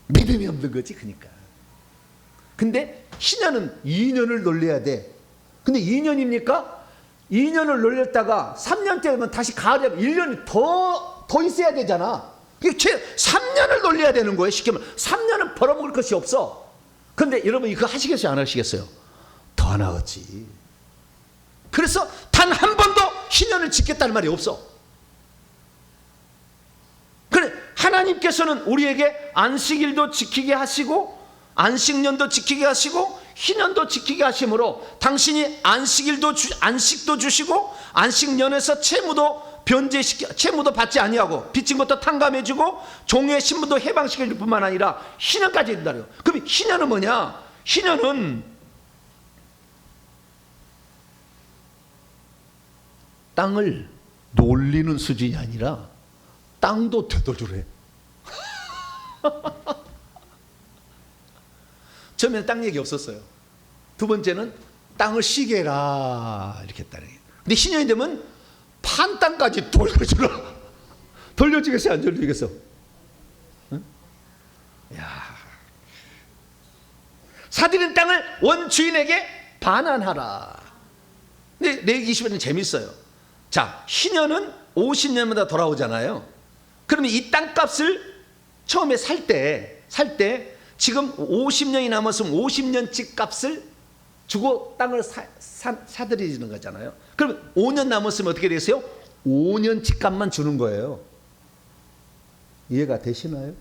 믿음이 없는 거지. 그러니까. 근데 신년은 2년을 놀려야 돼. 근데 2년입니까? 2년을 놀렸다가 3년째 되면 다시 가을에 1년이 더 있어야 되잖아. 3년을 놀려야 되는 거예요. 쉽게 말하면 3년은 벌어먹을 것이 없어. 근데 여러분 이거 하시겠어요, 안 하시겠어요? 더 나았지. 그래서 단 한 번도 희년을 지켰다는 말이 없어. 그래, 하나님께서는 우리에게 안식일도 지키게 하시고 안식년도 지키게 하시고 희년도 지키게 하심으로 당신이 안식도 주시고 안식년에서 채무도 받지 아니하고 빚진 것도 탕감해주고 종의 신분도 해방시켜줄 뿐만 아니라 희년까지 해준다고요. 그럼 희년은 뭐냐? 희년은 땅을 놀리는 수준이 아니라 땅도 되돌주래. 처음에는 땅 얘기 없었어요. 두 번째는 땅을 쉬게 해라 이렇게 했다는 거예요. 근데 신년이 되면 판 땅까지 돌려주라. 돌려주겠어요, 안 돌려주겠어? 응? 야, 사들인 땅을 원주인에게 반환하라. 근데 레위기 20에는 재밌어요. 자, 희년은 50년마다 돌아오잖아요. 그러면 이 땅값을 처음에 살 때 지금 50년이 남았으면 50년치 값을 주고 땅을 사들이는 거잖아요. 그럼 5년 남았으면 어떻게 되세요? 5년치 값만 주는 거예요. 이해가 되시나요?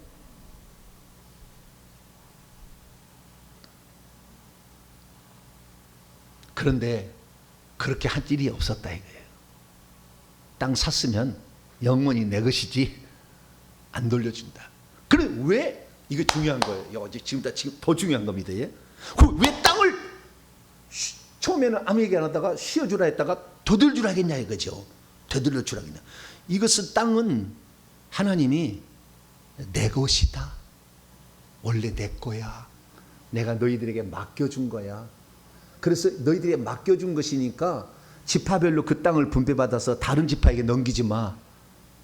그런데 그렇게 한 일이 없었다 이거예요. 땅 샀으면 영원히 내 것이지 안 돌려준다. 그래, 왜? 이거 중요한 거예요. 지금 더 중요한 겁니다. 예? 왜 땅을 처음에는 아무 얘기 안 하다가 쉬어주라 했다가 되돌주라 하겠냐 이거죠. 되돌려 주라 하겠냐. 이것은 땅은 하나님이 내 것이다. 원래 내 거야. 내가 너희들에게 맡겨준 거야. 그래서 너희들에게 맡겨준 것이니까 지파별로 그 땅을 분배받아서 다른 지파에게 넘기지 마.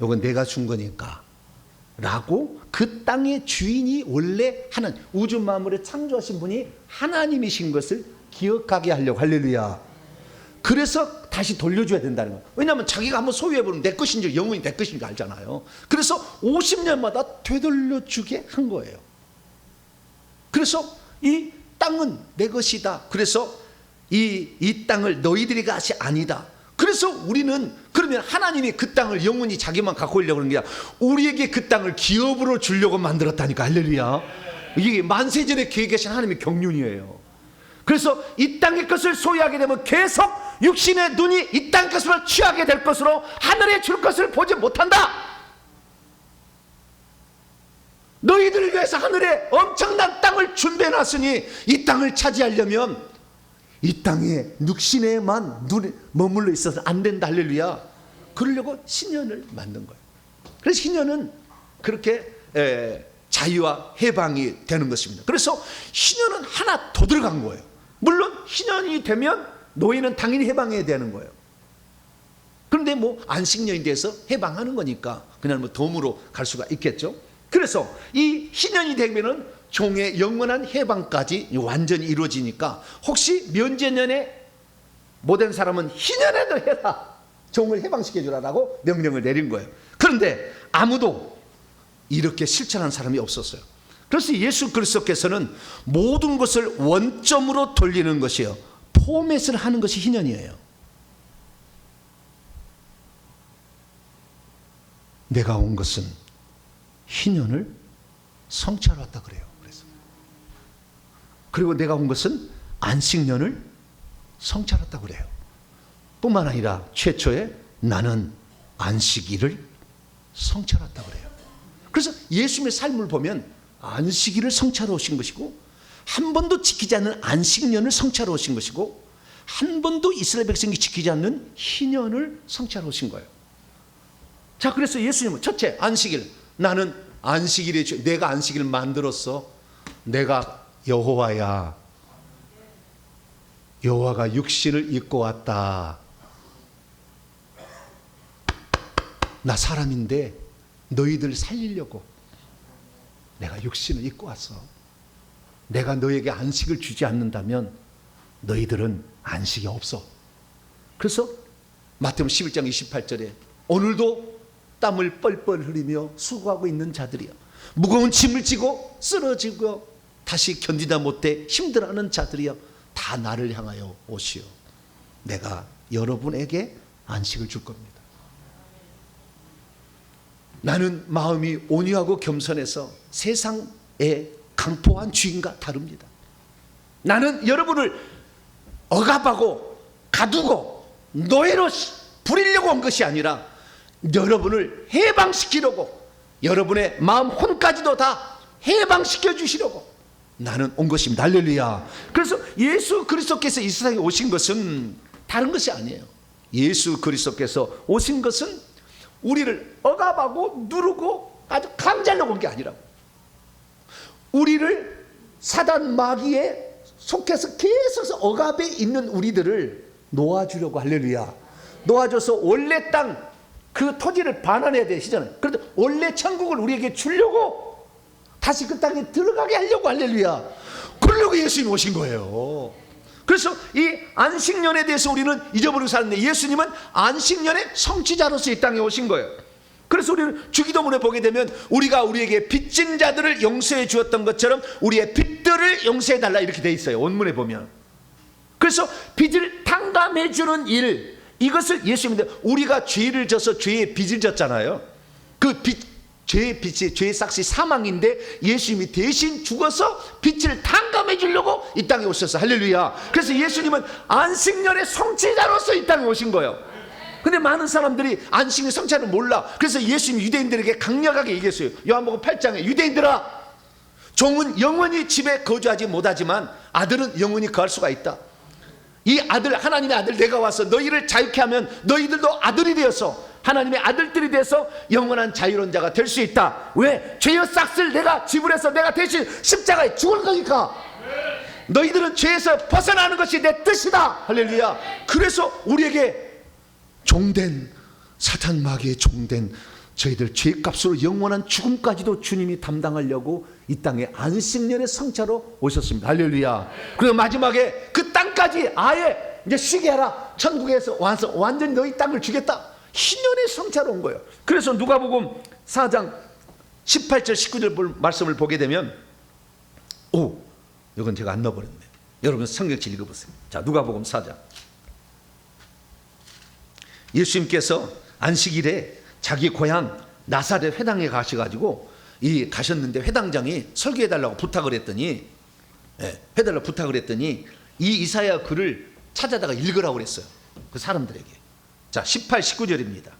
이건 내가 준 거니까. 라고 그 땅의 주인이 원래 하나님, 우주 만물을 창조하신 분이 하나님이신 것을 기억하게 하려고. 할렐루야. 그래서 다시 돌려줘야 된다는 거예요. 왜냐하면 자기가 한번 소유해보면 내 것인 줄, 영원히 내 것인 줄 알잖아요. 그래서 50년마다 되돌려주게 한 거예요. 그래서 이 땅은 내 것이다. 그래서 이 땅을 너희들이 것이 아니다. 그래서 우리는 그러면 하나님이 그 땅을 영원히 자기만 갖고 있려고 하는 게 아니라 우리에게 그 땅을 기업으로 주려고 만들었다니까. 할렐루야. 이게 만세전에 계획하신 하나님의 경륜이에요. 그래서 이 땅의 것을 소유하게 되면 계속 육신의 눈이 이 땅 것을 취하게 될 것으로 하늘에 줄 것을 보지 못한다. 너희들을 위해서 하늘에 엄청난 땅을 준비해 놨으니 이 땅을 차지하려면 이 땅에 육신에만 눈이 머물러 있어서 안 된다. 할렐루야. 그러려고 신년을 만든 거예요. 그래서 신년은 그렇게 자유와 해방이 되는 것입니다. 그래서 신년은 하나 더 들어간 거예요. 물론 신년이 되면 노예는 당연히 해방해야 되는 거예요. 그런데 뭐 안식년이 돼서 해방하는 거니까 그냥 뭐 덤으로 갈 수가 있겠죠. 그래서 이 신년이 되면은 종의 영원한 해방까지 완전히 이루어지니까 혹시 면제년에 못된 사람은 희년에도 해라. 종을 해방시켜 주라라고 명령을 내린 거예요. 그런데 아무도 이렇게 실천한 사람이 없었어요. 그래서 예수 그리스도께서는 모든 것을 원점으로 돌리는 것이요, 포맷을 하는 것이 희년이에요. 내가 온 것은 희년을 성취하러 왔다 그래요. 그리고 내가 온 것은 안식년을 성취하러 왔다 그래요. 뿐만 아니라 최초에 나는 안식일을 성취하러 왔다 그래요. 그래서 예수님의 삶을 보면 안식일을 성취하러 오신 것이고, 한 번도 지키지 않는 안식년을 성취하러 오신 것이고, 한 번도 이스라엘 백성이 지키지 않는 희년을 성취하러 오신 거예요. 자, 그래서 예수님은 첫째 안식일, 나는 안식일에 내가 안식일을 만들었어. 내가 여호와야. 여호와가 육신을 입고 왔다. 나 사람인데 너희들 살리려고 내가 육신을 입고 왔어. 내가 너에게 안식을 주지 않는다면 너희들은 안식이 없어. 그래서 마태복음 11장 28절에 오늘도 땀을 뻘뻘 흘리며 수고하고 있는 자들이여, 무거운 짐을 지고 쓰러지고 다시 견디다 못해 힘들어하는 자들이여, 다 나를 향하여 오시오. 내가 여러분에게 안식을 줄 겁니다. 나는 마음이 온유하고 겸손해서 세상의 강포한 주인과 다릅니다. 나는 여러분을 억압하고 가두고 노예로 부리려고 온 것이 아니라 여러분을 해방시키려고, 여러분의 마음 혼까지도 다 해방시켜 주시려고 나는 온 것입니다. 할렐루야. 그래서 예수 그리스도께서 이 세상에 오신 것은 다른 것이 아니에요. 예수 그리스도께서 오신 것은 우리를 억압하고 누르고 아주 강제하려고 온 게 아니라고. 우리를 사단 마귀에 속해서 계속 억압에 있는 우리들을 놓아주려고. 할렐루야. 놓아줘서 원래 땅 그 토지를 반환해야 되시잖아요. 그런데 원래 천국을 우리에게 주려고 다시 그 땅에 들어가게 하려고. 할렐루야. 그러려고 예수님이 오신 거예요. 그래서 이 안식년에 대해서 우리는 잊어버리고 사는데 예수님은 안식년의 성취자로서 이 땅에 오신 거예요. 그래서 우리는 주기도문에 보게 되면 우리가 우리에게 빚진 자들을 용서해 주었던 것처럼 우리의 빚들을 용서해 달라 이렇게 돼 있어요. 원문에 보면. 그래서 빚을 탕감해 주는 일, 이것을 예수님인데, 우리가 죄를 져서 죄의 빚을 졌잖아요. 그 빚, 죄의 빚이, 죄의 삭시 사망인데 예수님이 대신 죽어서 빚을 탕감해 주려고 이 땅에 오셨어. 할렐루야. 그래서 예수님은 안식년의 성취자로서 이 땅에 오신 거예요. 근데 많은 사람들이 안식년 성취를 몰라. 그래서 예수님이 유대인들에게 강력하게 얘기했어요. 요한복음 8장에 유대인들아, 종은 영원히 집에 거주하지 못하지만 아들은 영원히 거할 수가 있다. 이 아들, 하나님의 아들 내가 와서 너희를 자유케 하면 너희들도 아들이 되어서 하나님의 아들들이 돼서 영원한 자유로운 자가 될 수 있다. 왜? 죄의 싹을 내가 지불해서 내가 대신 십자가에 죽을 거니까. 너희들은 죄에서 벗어나는 것이 내 뜻이다. 할렐루야. 그래서 우리에게 종된, 사탄 마귀의 종된 저희들 죄값으로 영원한 죽음까지도 주님이 담당하려고 이 땅에 안식년의 성자로 오셨습니다. 할렐루야. 그리고 마지막에 그 땅까지 아예 이제 쉬게 하라. 천국에서 와서 완전히 너희 땅을 주겠다. 희년의 성자로 온 거예요. 그래서 누가복음 4장 18절 19절 말씀을 보게 되면, 이건 제가 안 넣어버렸네. 여러분 성경책 읽어보세요. 자, 누가복음 4장. 예수님께서 안식일에 자기 고향 나사렛 회당에 가셔가지고 가셨는데 회당장이 설교해달라고 부탁을 했더니 해달라고 부탁을 했더니 이 이사야 글을 찾아다가 읽으라고 그랬어요. 그 사람들에게. 자, 18, 19절입니다.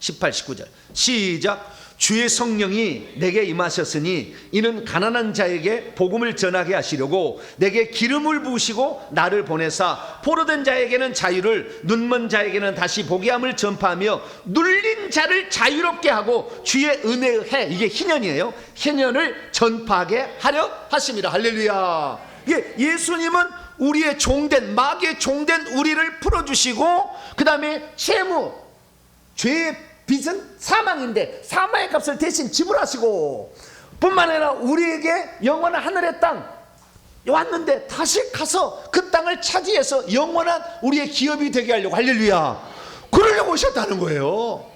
18, 19절 시작. 주의 성령이 내게 임하셨으니 이는 가난한 자에게 복음을 전하게 하시려고 내게 기름을 부으시고 나를 보내사 포로된 자에게는 자유를, 눈먼 자에게는 다시 보게 함을 전파하며 눌린 자를 자유롭게 하고 주의 은혜의 해, 이게 희년이에요, 희년을 전파하게 하려 하심이라. 할렐루야. 예수님은 우리의 종된, 마귀의 종된 우리를 풀어주시고, 그 다음에 채무, 죄의 빚은 사망인데 사망의 값을 대신 지불하시고, 뿐만 아니라 우리에게 영원한 하늘의 땅 왔는데 다시 가서 그 땅을 차지해서 영원한 우리의 기업이 되게 하려고, 할렐루야, 그러려고 오셨다는 거예요.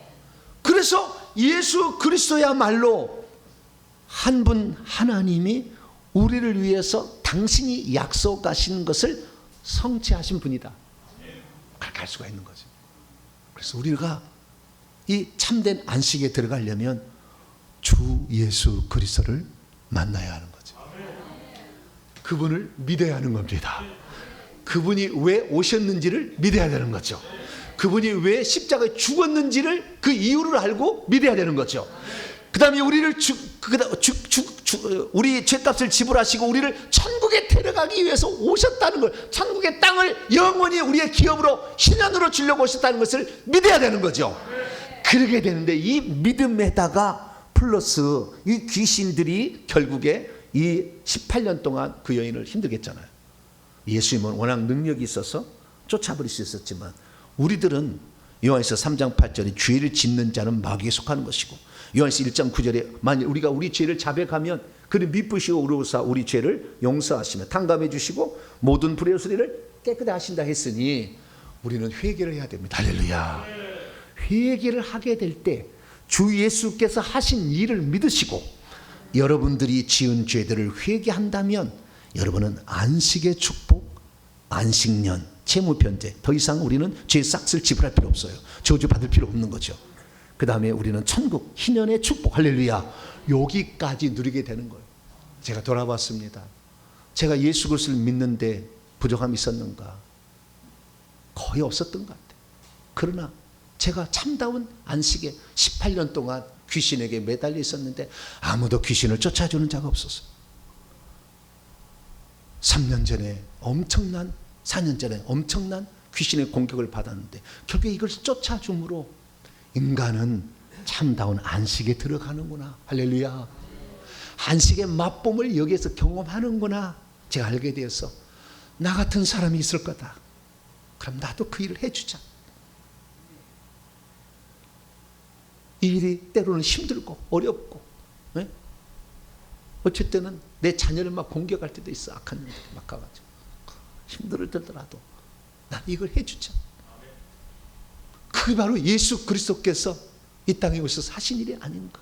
그래서 예수 그리스도야말로 한 분 하나님이 우리를 위해서 당신이 약속하신 것을 성취하신 분이다, 그렇게 할 수가 있는 거죠. 그래서 우리가 이 참된 안식에 들어가려면 주 예수 그리스도를 만나야 하는 거죠. 그분을 믿어야 하는 겁니다. 그분이 왜 오셨는지를 믿어야 되는 거죠. 그분이 왜 십자가에 죽었는지를 그 이유를 알고 믿어야 되는 거죠. 그 다음에 우리를 우리 죄값을 지불하시고 우리를 천국에 데려가기 위해서 오셨다는 걸, 천국의 땅을 영원히 우리의 기업으로 희년으로 주려고 오셨다는 것을 믿어야 되는 거죠. 그러게 되는데 이 믿음에다가 플러스 이 귀신들이 결국에 이 18년 동안 그 여인을 힘들게 했잖아요. 예수님은 워낙 능력이 있어서 쫓아버릴 수 있었지만 우리들은 요한에서 3장 8절에 죄를 짓는 자는 마귀에 속하는 것이고, 요한에서 1장 9절에 만일 우리가 우리 죄를 자백하면 그를 미쁘시고 의로우사 우리 죄를 용서하시며 탕감해 주시고 모든 불의 소리를 깨끗하게 하신다 했으니 우리는 회개를 해야 됩니다. 할렐루야. 회개를 하게 될 때 주 예수께서 하신 일을 믿으시고 여러분들이 지은 죄들을 회개한다면 여러분은 안식의 축복, 안식년, 채무변제, 더 이상 우리는 죄 싹을 지불할 필요 없어요. 저주 받을 필요 없는 거죠. 그 다음에 우리는 천국, 희년의 축복, 할렐루야, 여기까지 누리게 되는 거예요. 제가 돌아봤습니다. 제가 예수 그리스도를 믿는데 부족함이 있었는가? 거의 없었던 것 같아요. 그러나 제가 참다운 안식에 18년 동안 귀신에게 매달려 있었는데 아무도 귀신을 쫓아주는 자가 없었어요. 4년 전에 엄청난 귀신의 공격을 받았는데 결국에 이걸 쫓아줌으로 인간은 참다운 안식에 들어가는구나, 할렐루야, 안식의 맛봄을 여기에서 경험하는구나, 제가 알게 되어서 나 같은 사람이 있을 거다, 그럼 나도 그 일을 해주자. 이 일이 때로는 힘들고 어렵고, 네? 어쩔 때는 내 자녀를 막 공격할 때도 있어. 악한 놈들이 막 가가지고 힘들더라도 난 이걸 해주자. 그게 바로 예수 그리스도께서 이 땅에 오셔서 하신 일이 아닌가.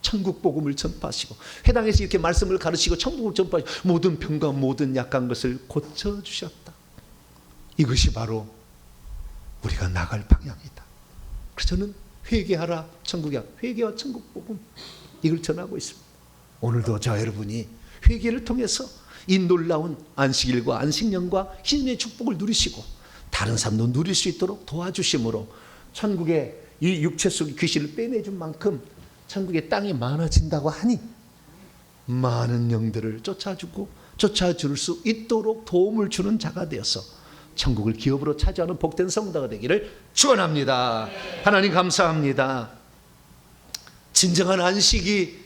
천국 복음을 전파하시고 회당에서 이렇게 말씀을 가르치고 천국을 전파하시고 모든 병과 모든 약한 것을 고쳐주셨다. 이것이 바로 우리가 나갈 방향이다. 그래서 저는 회개하라 천국이야, 회개와 천국 복음, 이걸 전하고 있습니다. 오늘도 저 여러분이 회개를 통해서 이 놀라운 안식일과 안식년과 희년의 축복을 누리시고 다른 사람도 누릴 수 있도록 도와주심으로 천국의 이 육체 속의 귀신을 빼내준 만큼 천국의 땅이 많아진다고 하니 많은 영들을 쫓아줄 수 있도록 도움을 주는 자가 되어서 천국을 기업으로 차지하는 복된 성도가 되기를 축원합니다. 하나님 감사합니다. 진정한 안식이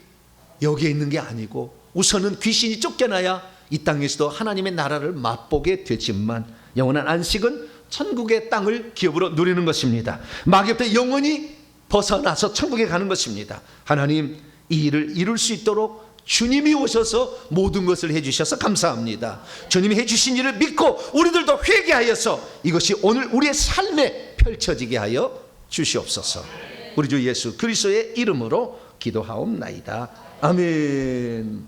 여기에 있는 게 아니고 우선은 귀신이 쫓겨나야 이 땅에서도 하나님의 나라를 맛보게 되지만 영원한 안식은 천국의 땅을 기업으로 누리는 것입니다. 마귀부터 영원히 벗어나서 천국에 가는 것입니다. 하나님, 이 일을 이룰 수 있도록 주님이 오셔서 모든 것을 해주셔서 감사합니다. 주님이 해주신 일을 믿고 우리들도 회개하여서 이것이 오늘 우리의 삶에 펼쳐지게 하여 주시옵소서. 우리 주 예수 그리스도의 이름으로 기도하옵나이다. 아멘.